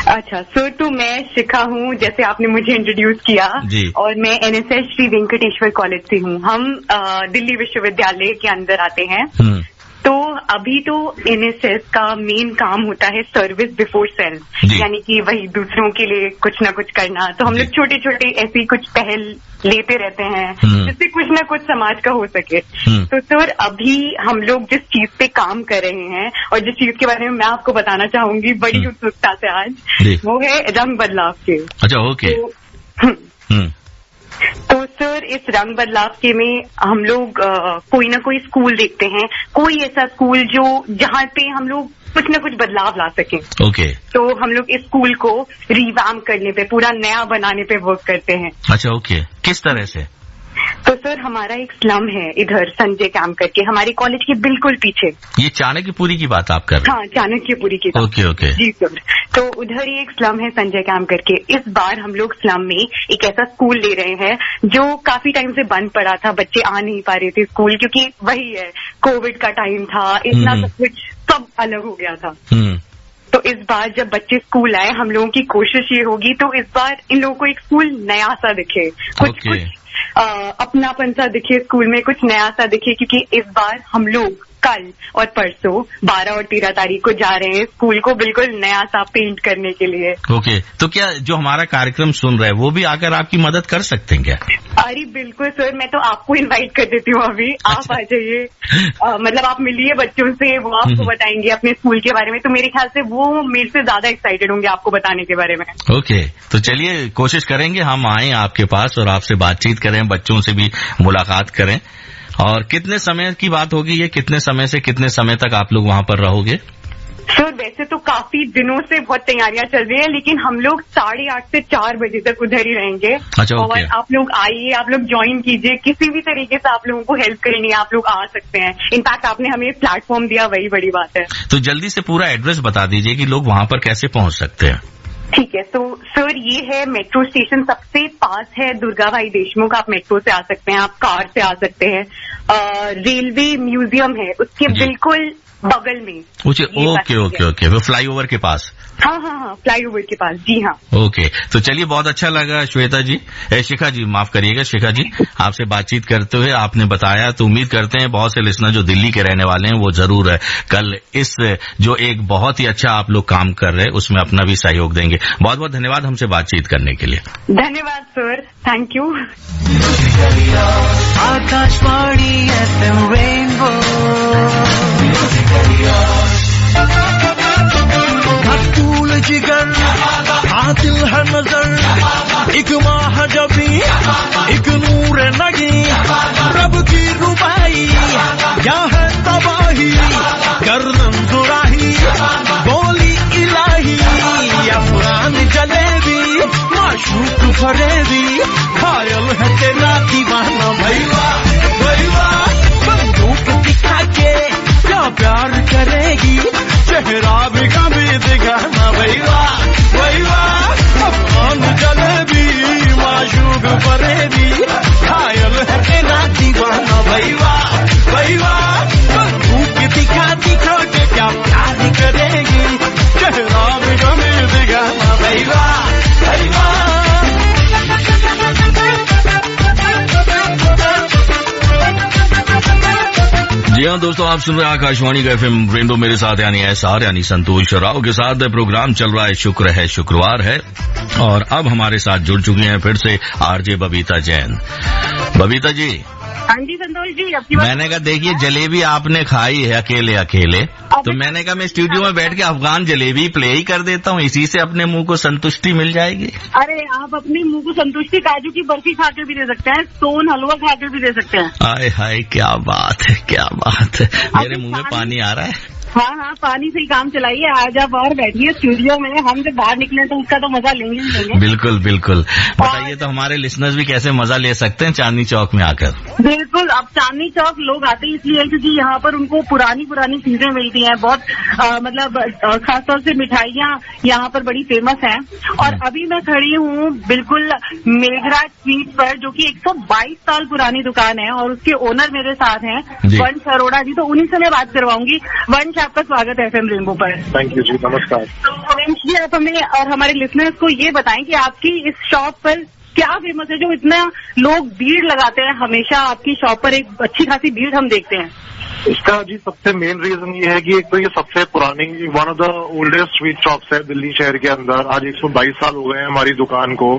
अच्छा सर, तो मैं शिखा हूँ, जैसे आपने मुझे इंट्रोड्यूस किया जी। और मैं NSS श्री वेंकटेश्वर कॉलेज से हूँ। हम दिल्ली विश्वविद्यालय के अंदर आते हैं। तो अभी तो NSS का मेन काम होता है सर्विस बिफोर सेल्फ, यानी कि वही दूसरों के लिए कुछ ना कुछ करना। तो हम लोग छोटे छोटे ऐसी कुछ पहल लेते रहते हैं जिससे कुछ ना कुछ समाज का हो सके। तो सर अभी हम लोग जिस चीज पे काम कर रहे हैं और जिस चीज के बारे में मैं आपको बताना चाहूंगी बड़ी उत्सुकता से आज, वो है रंग बदलाव के। अच्छा ओके। तो सर इस रंग बदलाव के में हम लोग कोई ना कोई स्कूल देखते हैं, कोई ऐसा स्कूल जो जहाँ पे हम लोग कुछ ना कुछ बदलाव ला सकें। ओके। तो हम लोग इस स्कूल को रिवैम्प करने पे, पूरा नया बनाने पे वर्क करते हैं। अच्छा ओके, किस तरह से? तो सर हमारा एक स्लम है इधर संजय कैंप करके, हमारे कॉलेज के बिल्कुल पीछे। ये चाणक्यपुरी की बात आप कर रहे हैं? हाँ चाणक्यपुरी की बात। ओके ओके जी सर, तो उधर ही एक स्लम है संजय कैंप करके। इस बार हम लोग स्लम में एक ऐसा स्कूल ले रहे हैं जो काफी टाइम से बंद पड़ा था, बच्चे आ नहीं पा रहे थे स्कूल, क्योंकि वही है कोविड का टाइम था, इतना सब कुछ सब अलग हो गया था। तो इस बार जब बच्चे स्कूल आए, हम लोगों की कोशिश ये होगी तो इस बार इन लोगों को एक स्कूल नया सा दिखे, कुछ अपनापन सा दिखे स्कूल में, कुछ नया सा दिखे, क्योंकि इस बार हम लोग कल और परसों 12 और 13 तारीख को जा रहे हैं स्कूल को बिल्कुल नया सा पेंट करने के लिए। ओके, तो क्या जो हमारा कार्यक्रम सुन रहे हैं वो भी आकर आपकी मदद कर सकते हैं क्या? अरे बिल्कुल सर, मैं तो आपको इनवाइट कर देती हूँ अभी। आप आ जाइए, मतलब आप मिलिए बच्चों से, वो आपको बताएंगे अपने स्कूल के बारे में। तो मेरे ख्याल से वो मेरे से ज्यादा एक्साइटेड होंगे आपको बताने के बारे में। ओके, तो चलिए कोशिश करेंगे हम आए आपके पास और आपसे बातचीत करें, बच्चों से भी मुलाकात करें। और कितने समय की बात होगी ये? कितने समय से कितने समय तक आप लोग वहाँ पर रहोगे? सर वैसे तो काफी दिनों से बहुत तैयारियां चल रही हैं, लेकिन हम लोग 8:30 से 4 बजे तक उधर ही रहेंगे। अच्छा, और आप लोग आइए, आप लोग ज्वाइन कीजिए, किसी भी तरीके से आप लोगों को हेल्प करनी है आप लोग आ सकते हैं। इनफैक्ट आपने हमें एक प्लेटफॉर्म दिया, वही बड़ी बात है। तो जल्दी से पूरा एड्रेस बता दीजिए कि लोग वहाँ पर कैसे पहुँच सकते हैं। ठीक है, तो सर ये है मेट्रो स्टेशन सबसे पास है दुर्गा भाई देशमुख। आप मेट्रो से आ सकते हैं, आप कार से आ सकते हैं। रेलवे म्यूजियम है उसके बिल्कुल बगल में। ओके ओके ओके, वो फ्लाईओवर के पास? हाँ, फ्लाईओवर के पास, जी हाँ। ओके, तो चलिए बहुत अच्छा लगा श्वेता जी, शिखा जी माफ करिएगा, शिखा जी आपसे बातचीत करते हुए। आपने बताया तो उम्मीद करते हैं बहुत से लिसनर जो दिल्ली के रहने वाले हैं वो जरूर कल इस जो एक बहुत ही अच्छा आप लोग काम कर रहे हैं उसमें अपना भी सहयोग देंगे। बहुत बहुत धन्यवाद हमसे बातचीत करने के लिए। धन्यवाद sir, thank you. Akashvani FM rainbow, मकबूल जिगर कातिल है नजर, एक माह जबी एक नूर नगी, रब की रुबाई क्या है तबाही, गर्दन जुराही गोली इलाही, अफगान जलेबी माशूक फरेबी, घायल है तेरा दीवाना भैया भैया, बंदूक दिखा के क्या प्यार करेगी, चेहरा भी कभी दिखाना भैया भैया, अफगान जलेबी माशूक फरेबी, घायल है तेरा दीवाना भैया भैया, बंदूक दिखा दिखा के क्या प्यार करेगी, चेहरा भी कभी दिखाना भैया भैया। जी हाँ दोस्तों, आप सुन रहे हैं आकाशवाणी का FM रेनबो, मेरे साथ यानी SR यानी संतोष राव के साथ प्रोग्राम चल रहा है शुक्र है शुक्रवार है। और अब हमारे साथ जुड़ चुकी हैं फिर से RJ बबीता जैन। बबीता जी। हाँ जी संतोष जी, आपकी मैंने कहा देखिए जलेबी आपने खाई है अकेले अकेले, तो मैंने कहा मैं स्टूडियो में बैठ के अफगान जलेबी प्ले ही कर देता हूँ, इसी से अपने मुंह को संतुष्टि मिल जाएगी। अरे आप अपने मुंह को संतुष्टि काजू की बर्फी खा के भी दे सकते हैं, सोन हलवा खा के भी दे सकते हैं। हाय हाय क्या बात है, क्या बात है, मेरे मुंह में पानी आ रहा है। हाँ, पानी से ही काम चलाइए। आज आप और बैठिए स्टूडियो में, हम जब बाहर निकले तो उसका तो मजा लेंगे ही लेंगे। बिल्कुल बिल्कुल, बताइए तो हमारे लिसनर्स भी कैसे मजा ले सकते हैं चांदनी चौक में आकर? बिल्कुल, अब चांदनी चौक लोग आते हैं इसलिए क्योंकि यहाँ पर उनको पुरानी चीजें मिलती हैं बहुत, मतलब खासतौर से मिठाइयाँ यहाँ पर बड़ी फेमस हैं। और अभी मैं खड़ी हूँ बिल्कुल मेघराज स्वीट पर, जो कि 122 साल पुरानी दुकान है और उसके ओनर मेरे साथ हैं वंश अरोड़ा जी, तो उन्हीं से मैं बात करवाऊंगी। वंश, आपका स्वागत है FM रेनबो पर। थैंक यू जी, नमस्कार। वंश जी, आप हमें और हमारे लिसनर्स को ये बताएं कि आपकी इस शॉप पर क्या फेमस है जो इतना लोग भीड़ लगाते हैं? हमेशा आपकी शॉप पर एक अच्छी खासी भीड़ हम देखते हैं। इसका जी सबसे मेन रीजन ये है कि एक तो ये सबसे पुरानी, one of the oldest sweet shops है दिल्ली शहर के अंदर। आज 122 साल हो गए हैं हमारी दुकान को,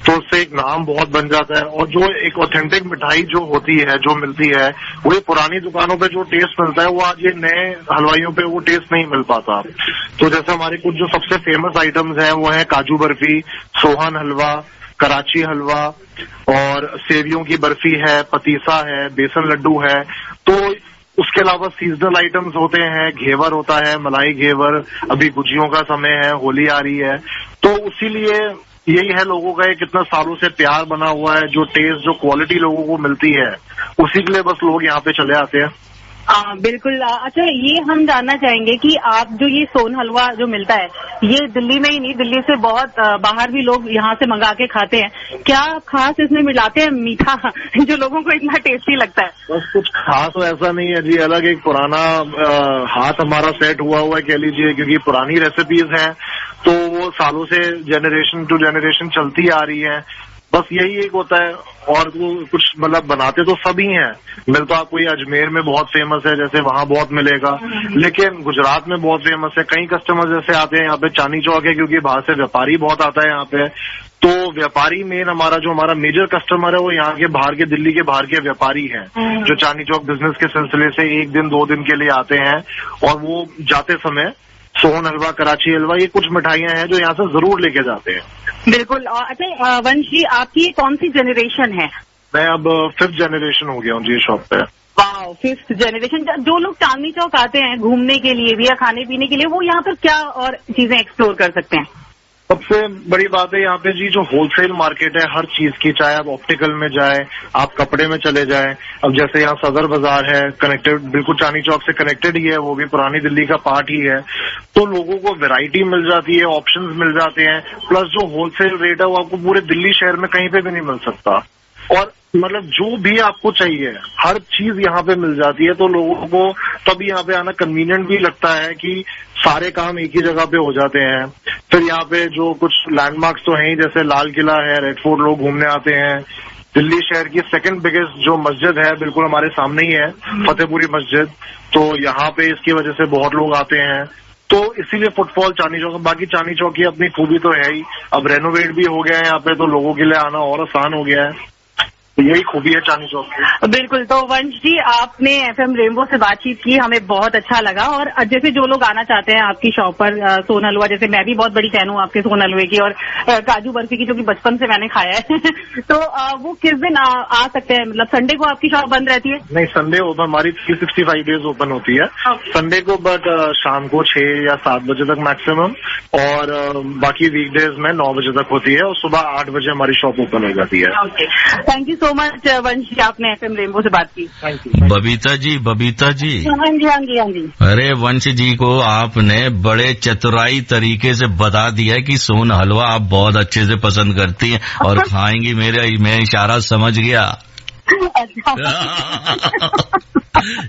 तो उससे एक नाम बहुत बन जाता है। और जो एक ऑथेंटिक मिठाई जो होती है, जो मिलती है, वो ये पुरानी दुकानों पे जो टेस्ट मिलता है वो आज ये नए हलवाइयों पे वो टेस्ट नहीं मिल पाता। तो जैसे हमारे कुछ जो सबसे फेमस आइटम्स हैं वो है काजू बर्फी, सोहन हलवा, कराची हलवा और सेवियों की बर्फी है, पतीसा है, बेसन लड्डू है। तो उसके अलावा सीजनल आइटम्स होते हैं, घेवर होता है, मलाई घेवर, अभी गुजियों का समय है, होली आ रही है। तो इसीलिए यही है लोगों का एक कितना सालों से प्यार बना हुआ है, जो टेस्ट, जो क्वालिटी लोगों को मिलती है, उसी के लिए बस लोग यहाँ पे चले आते हैं। बिल्कुल। अच्छा, ये हम जानना चाहेंगे कि आप जो ये सोन हलवा जो मिलता है, ये दिल्ली में ही नहीं, दिल्ली से बहुत बाहर भी लोग यहाँ से मंगा के खाते हैं। क्या खास इसमें मिलाते हैं मीठा जो लोगों को इतना टेस्टी लगता है? बस कुछ खास तो ऐसा नहीं है जी, अलग एक पुराना हाथ हमारा सेट हुआ है कह लीजिए, क्योंकि पुरानी रेसिपीज हैं तो वो सालों से जनरेशन टू जनरेशन चलती आ रही है। बस यही एक होता है। और वो कुछ मतलब बनाते तो सभी हैं, मिल तो आपको ये अजमेर में बहुत फेमस है, जैसे वहाँ बहुत मिलेगा, लेकिन गुजरात में बहुत फेमस है। कई कस्टमर जैसे आते हैं यहाँ पे, चांदनी चौक है क्योंकि बाहर से व्यापारी बहुत आता है यहाँ पे, तो व्यापारी मेन हमारा मेजर कस्टमर है वो यहाँ के बाहर के, दिल्ली के बाहर के व्यापारी हैं जो चांदनी चौक बिजनेस के सिलसिले से 1 दिन 2 दिन के लिए आते हैं। और वो जाते समय सोन हलवा, कराची हलवा, ये कुछ मिठाइयाँ हैं जो यहाँ से जरूर लेके जाते हैं। बिल्कुल। अच्छा वंश जी, आपकी कौन सी जनरेशन है? मैं अब 5th जनरेशन हो गया हूँ जी शॉप पे। वाह, 5th जनरेशन। जो लोग चांदनी चौक आते हैं घूमने के लिए भी या खाने पीने के लिए, वो यहाँ पर क्या और चीजें एक्सप्लोर कर सकते हैं? सबसे बड़ी बात है यहाँ पे जी जो होलसेल मार्केट है हर चीज की, चाहे आप ऑप्टिकल में जाए, आप कपड़े में चले जाएं। अब जैसे यहाँ सदर बाजार है, कनेक्टेड, बिल्कुल चांदनी चौक से कनेक्टेड ही है, वो भी पुरानी दिल्ली का पार्ट ही है, तो लोगों को वैरायटी मिल जाती है, ऑप्शंस मिल जाते हैं, प्लस जो होलसेल रेट है वो आपको पूरे दिल्ली शहर में कहीं पे भी नहीं मिल सकता। और मतलब जो भी आपको चाहिए हर चीज यहाँ पे मिल जाती है, तो लोगों को तब यहाँ पे आना कन्वीनियंट भी लगता है कि सारे काम एक ही जगह पे हो जाते हैं। फिर यहाँ पे जो कुछ लैंडमार्क्स तो हैं ही, जैसे लाल किला है, रेड फोर्ट, लोग घूमने आते हैं। दिल्ली शहर की 2nd बिगेस्ट जो मस्जिद है बिल्कुल हमारे सामने ही है, फतेहपुरी मस्जिद, तो यहाँ पे इसकी वजह से बहुत लोग आते हैं, तो इसीलिए फुटफॉल चांदनी चौक। बाकी चांदनी चौक की अपनी खूबी तो है ही, अब रेनोवेट भी हो गया है यहाँ पे, तो लोगों के लिए आना और आसान हो गया है, यही खूबी है चांदनी चौक की। बिल्कुल। तो वंश जी, आपने FM रेनबो से बातचीत की, हमें बहुत अच्छा लगा। और जैसे जो लोग आना चाहते हैं आपकी शॉप पर, सोन हलवा, जैसे मैं भी बहुत बड़ी फैन हूँ आपके सोन हलवे की और काजू बर्फी की, जो कि बचपन से मैंने खाया है तो वो किस दिन आ सकते हैं? मतलब संडे को आपकी शॉप बंद रहती है? नहीं, संडे ओपन, हमारी 365 डेज ओपन होती है। संडे को बट शाम को 6 या 7 बजे तक मैक्सिमम, और बाकी वीकडेज में 9 बजे तक होती है, और सुबह 8 बजे हमारी शॉप ओपन हो जाती है। थैंक यू सो मच वंश जी, आपने FM रेनबो से बात की। बबीता जी हाँ जी। अरे वंश जी को आपने बड़े चतुराई तरीके से बता दिया कि सोन हलवा आप बहुत अच्छे से पसंद करती हैं और खाएंगी। मैं इशारा समझ गया।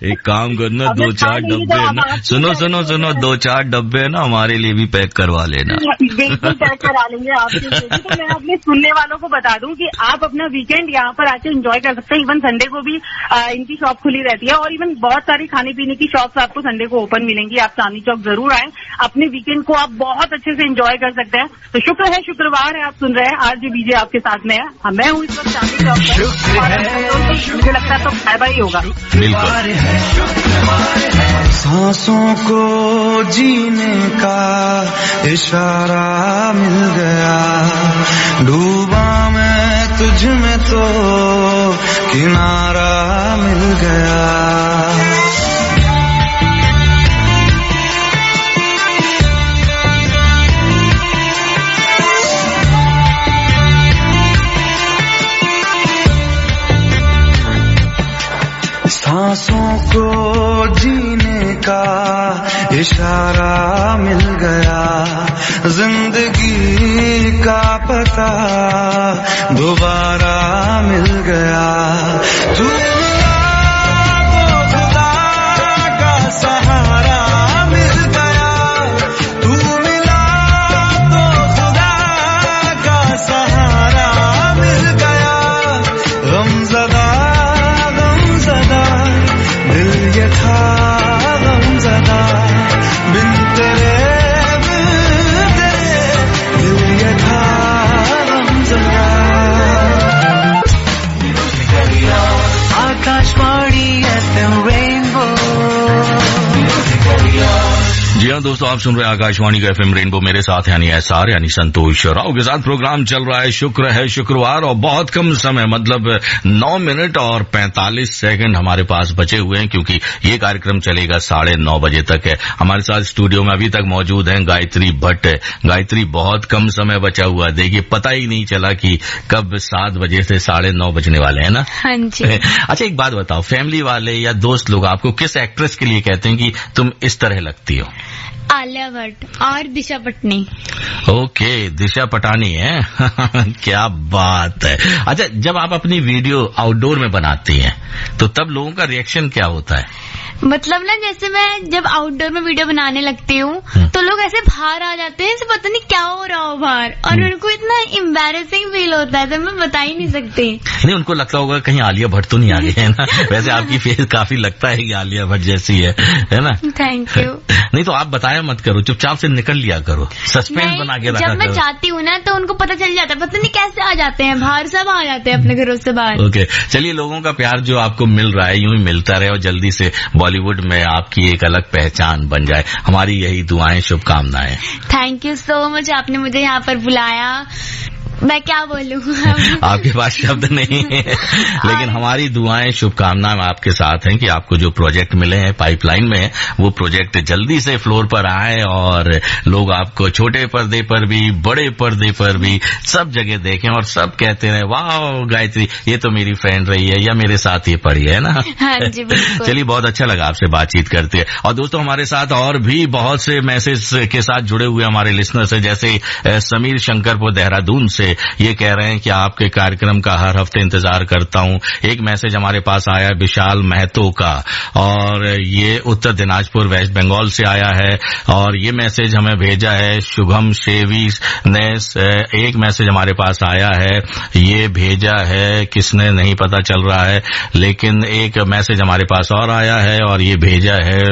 एक काम करना, 2-4 डब्बे ना, सुनो 2-4 डब्बे ना हमारे लिए भी पैक करवा लेना। बिल्कुल पैक करा लेंगे आपके लिए। तो मैं अपने सुनने वालों को बता दूं कि आप अपना वीकेंड यहाँ पर आके एंजॉय कर सकते हैं। इवन संडे को भी इनकी शॉप खुली रहती है, और इवन बहुत सारी खाने पीने की शॉप्स आपको संडे को ओपन मिलेंगी। आप चांदनी चौक जरूर आए, अपने वीकेंड को आप बहुत अच्छे से एंजॉय कर सकते हैं। तो शुक्र है, शुक्रवार है, आप सुन रहे हैं RJ BJ आपके साथ में है। मैं हूँ इस वक्त चांदनी चौक पर, मुझे लगता है तो बाय बाय होगा। सांसों को जीने का इशारा मिल गया, डूबा मैं तुझ में तो किनारा मिल गया। सांसों को जीने का इशारा मिल गया, जिंदगी का पता दोबारा मिल गया। तू मिला तो खुदा का सहारा मिल गया, तू मिला तो खुदा का सहारा मिल गया। गमज़दा दिल ये था गमज़दा, बिन तेरे दिल ये था गमज़दा। Akashvani FM Rainbow. जी हाँ दोस्तों, आप सुन रहे हैं आकाशवाणी का FM रेनबो। मेरे साथ यानी SR यानी संतोष राव के साथ प्रोग्राम चल रहा है। शुक्र है शुक्रवार, और बहुत कम समय, मतलब 9 मिनट और 45 सेकंड हमारे पास बचे हुए हैं, क्योंकि ये कार्यक्रम चलेगा 9:30 बजे तक है। हमारे साथ स्टूडियो में अभी तक मौजूद हैं गायत्री भट्ट। गायत्री, बहुत कम समय बचा हुआ, देखिए पता ही नहीं चला कि कब 7 बजे से 9:30 बजने वाले हैं ना। हाँ जी। अच्छा एक बात बताओ, फैमिली वाले या दोस्त लोग आपको किस एक्ट्रेस के लिए कहते हैं कि तुम इस तरह लगती हो? आलिया भट्ट और दिशा पटनी। ओके, दिशा पटानी है। क्या बात है। अच्छा, जब आप अपनी वीडियो आउटडोर में बनाती हैं तो तब लोगों का रिएक्शन क्या होता है? मतलब ना, जैसे मैं जब आउटडोर में वीडियो बनाने लगती हूँ तो लोग ऐसे बाहर आ जाते हैं, पता नहीं क्या हो रहा हो बाहर, और उनको इतना एम्बैरेसिंग फील होता है तो मैं बता ही नहीं सकती। नहीं, उनको लगता होगा कहीं आलिया भट्ट तो नहीं आ गई है ना। वैसे आपकी फेस काफी लगता है कि आलिया भट्ट जैसी है ना। Thank you. नहीं तो आप बताया मत करो, चुपचाप से निकल लिया करो, सस्पेंस बना के रखा जब मैं चाहती हूँ ना तो उनको पता चल जाता है, पता नहीं कैसे आ जाते हैं बाहर, सब आ जाते हैं अपने घरों से बाहर। ओके, चलिए, लोगों का प्यार जो आपको मिल रहा है यूं ही मिलता रहे और जल्दी से बॉलीवुड में आपकी एक अलग पहचान बन जाए, हमारी यही दुआएं, शुभकामनाएं। थैंक यू सो मच, आपने मुझे यहाँ पर बुलाया। मैं क्या बोलूँ आपके पास शब्द नहीं है, लेकिन हमारी दुआएं, शुभकामनाएं आपके साथ हैं कि आपको जो प्रोजेक्ट मिले हैं पाइपलाइन में, वो प्रोजेक्ट जल्दी से फ्लोर पर आए और लोग आपको छोटे पर्दे पर भी, बड़े पर्दे पर भी, सब जगह देखें और सब कहते रहे, वाह गायत्री, ये तो मेरी फ्रेंड रही है या मेरे साथ ये पढ़ी है ना। हाँ जी, बिल्कुल। चलिए, बहुत अच्छा लगा आपसे बातचीत करते हैं। और दोस्तों, हमारे साथ और भी बहुत से मैसेज के साथ जुड़े हुए हमारे लिसनर्स हैं, जैसे समीर शंकरपुर देहरादून से ये कह रहे हैं कि आपके कार्यक्रम का हर हफ्ते इंतजार करता हूं। एक मैसेज हमारे पास आया विशाल महतो का, और ये उत्तर दिनाजपुर वेस्ट बंगाल से आया है, और ये मैसेज हमें भेजा है शुभम शेवी ने। एक मैसेज हमारे पास आया है, ये भेजा है किसने नहीं पता चल रहा है, लेकिन एक मैसेज हमारे पास और आया है और ये भेजा है,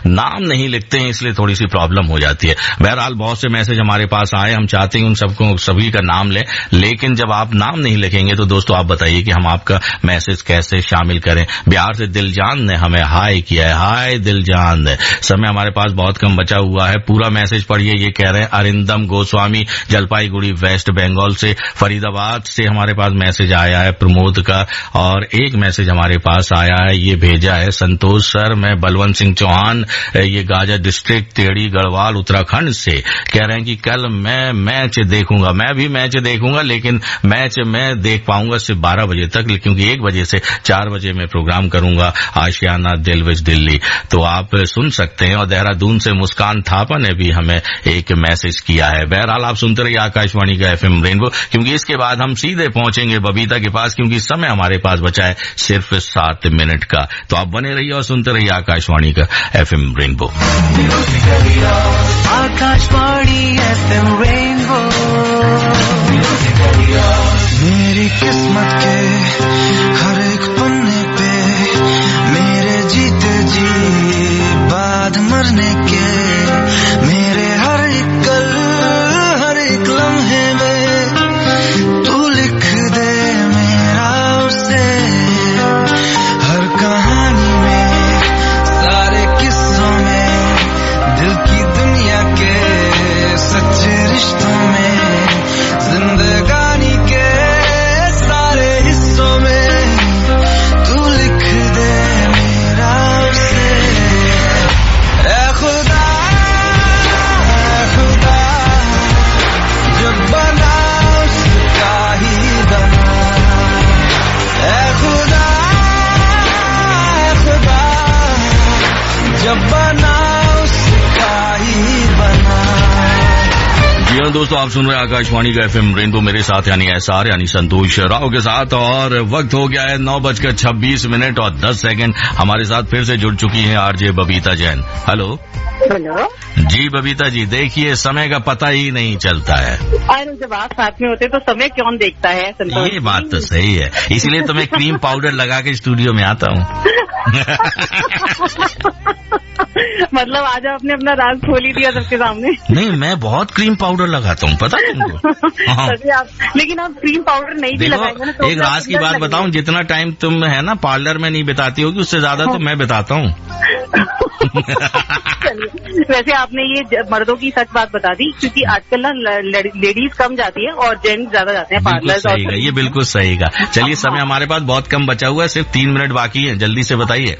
नाम नहीं लिखते हैं इसलिए थोड़ी सी प्रॉब्लम हो जाती है। बहरहाल बहुत से मैसेज हमारे पास आए, हम चाहते हैं उन सबको, सभी का नाम लें, लेकिन जब आप नाम नहीं लिखेंगे तो दोस्तों आप बताइए कि हम आपका मैसेज कैसे शामिल करें। बिहार से दिलजान ने हमें हाय किया है, हाय दिलजान। समय हमारे पास बहुत कम बचा हुआ है, पूरा मैसेज पढ़िए। ये कह रहे हैं अरिंदम गोस्वामी जलपाईगुड़ी वेस्ट बंगाल से। फरीदाबाद से हमारे पास मैसेज आया है प्रमोद का, और एक मैसेज हमारे पास आया है, ये भेजा है संतोष सर, मैं बलवंत सिंह चौहान, ये गाजर डिस्ट्रिक्ट टेढ़ी गढ़वाल उत्तराखंड से, कह रहे हैं कि कल मैं मैच देखूंगा। मैं भी मैच देखूंगा, लेकिन मैच मैं देख पाऊंगा सिर्फ 12 बजे तक, क्योंकि 1 बजे से 4 बजे मैं प्रोग्राम करूंगा आशियाना दिलविश दिल्ली, तो आप सुन सकते हैं। और देहरादून से मुस्कान थापा ने भी हमें एक मैसेज किया है। बहरहाल आप सुनते रहिए आकाशवाणी का FM रेनबो, क्योंकि इसके बाद हम सीधे पहुंचेंगे बबीता के पास, क्योंकि समय हमारे पास बचा है सिर्फ 7 मिनट का। तो आप बने रहिए और सुनते रहिए आकाशवाणी का FM rainbow. Akashvani FM rainbow. मेरी किस्मत के हर एक पन्ने पे मेरे जीते जी बाद मरने के, मेरे हर एक कल, हर एक लम्हे में तू लिख दे मेरा उसे, हर कहानी में, सारे किस्सों में, दिल की दुनिया के सच्चे रिश्तों में, जिंदगानी के सारे हिस्सों में तू लिख दे मेरा उसे। ऐ खुदा, जब बना उसका ही बना। ऐ खुदा, जब बना उसका ही बना। जी हाँ दोस्तों, आप सुन रहे हैं आकाशवाणी का FM रेनबो, मेरे साथ यानी SR यानी संतोष राव के साथ, और वक्त हो गया है 9:26 और 10 सेकंड। हमारे साथ फिर से जुड़ चुकी हैं RJ Babita Jain. Hello. Hello जी बबीता जी, देखिए समय का पता ही नहीं चलता है। और जब आप साथ में होते तो समय कौन देखता है संतोष? ये बात तो सही है, इसीलिए तो मैं क्रीम पाउडर लगा के स्टूडियो में आता हूँ। मतलब आज आपने अपना राज खोल ही दिया सबके सामने। नहीं, मैं बहुत क्रीम पाउडर लगाता हूँ, पता है तुमको। हाँ। लेकिन आप क्रीम पाउडर नहीं भी लगाएंगे ना तो एक राज की बात बताऊं, जितना टाइम तुम है ना पार्लर में नहीं बिताती होगी, उससे ज्यादा तो मैं बिताता हूँ। वैसे आपने ये मर्दों की सच बात बता दी, क्योंकि आजकल ना लेडीज कम जाती है और जेंट्स ज्यादा जाते हैं पार्लर। ये बिल्कुल सही का। चलिए, समय हमारे पास बहुत कम बचा हुआ है, सिर्फ 3 मिनट बाकी है, जल्दी से बताइए।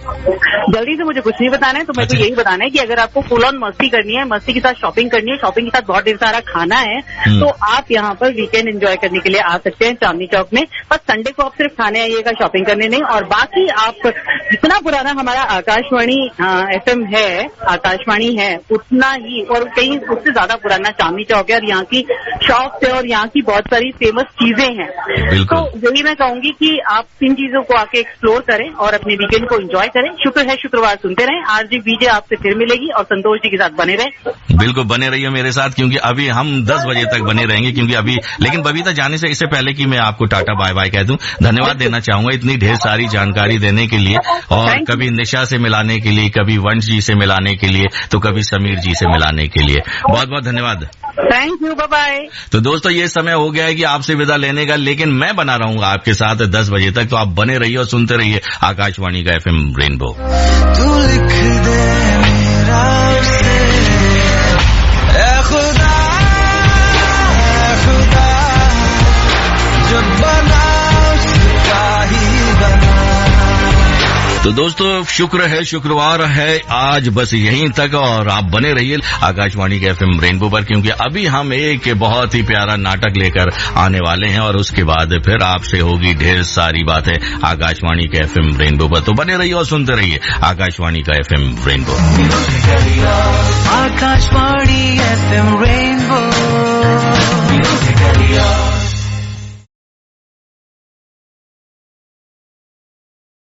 जल्दी से मुझे कुछ नहीं बताना है, तो मेरे को यही बताना है कि अगर आपको फुल ऑन मस्ती करनी है, मस्ती के साथ शॉपिंग करनी है, शॉपिंग के साथ बहुत ढेर सारा खाना है, तो आप यहाँ पर वीकेंड एंजॉय करने के लिए आ सकते हैं चांदनी चौक में। बस संडे को आप सिर्फ खाने आइएगा, शॉपिंग करने नहीं। और बाकी आप जितना पुराना हमारा आकाशवाणी FM है, आकाशवाणी है, उतना ही और कहीं उससे ज्यादा पुराना चांदनी चौक है और यहाँ की शॉप्स है और यहाँ की बहुत सारी फेमस चीजें हैं। तो यही मैं कहूंगी कि आप इन चीजों को आके एक्सप्लोर करें और अपने वीकेंड को एंजॉय करें। शुक्र है शुक्रवार सुनते रहें। आरजे बीजे आपसे फिर मिलेगी और संतोष जी के साथ बने रहे। बिल्कुल बने रहिए मेरे साथ, क्योंकि अभी हम 10 बजे तक बने रहेंगे, क्योंकि अभी लेकिन बबीता जाने से इससे पहले कि मैं आपको टाटा बाय बाय कह दूं, धन्यवाद देना चाहूंगा इतनी ढेर सारी जानकारी देने के लिए, और कभी निशा से मिलाने के लिए, कभी वंश जी से मिलाने के लिए, तो कभी समीर जी से मिलाने के लिए बहुत बहुत धन्यवाद। Thank you, bye bye. तो दोस्तों ये समय हो गया है कि आपसे विदा लेने का, लेकिन मैं बना रहूंगा आपके साथ 10 बजे तक, तो आप बने रहिए और सुनते रहिए आकाशवाणी का FM रेनबो। तू लिख दे मेरा उसे, ऐ खुदा जब बना उसका ही बना। तो दोस्तों शुक्र है, शुक्रवार है आज, बस यहीं तक, और आप बने रहिए आकाशवाणी के FM रेनबो पर, क्योंकि अभी हम एक बहुत ही प्यारा नाटक लेकर आने वाले हैं और उसके बाद फिर आपसे होगी ढेर सारी बातें आकाशवाणी के FM रेनबो पर। तो बने रहिए और सुनते रहिए आकाशवाणी का FM rainbow. Akashvani FM rainbow.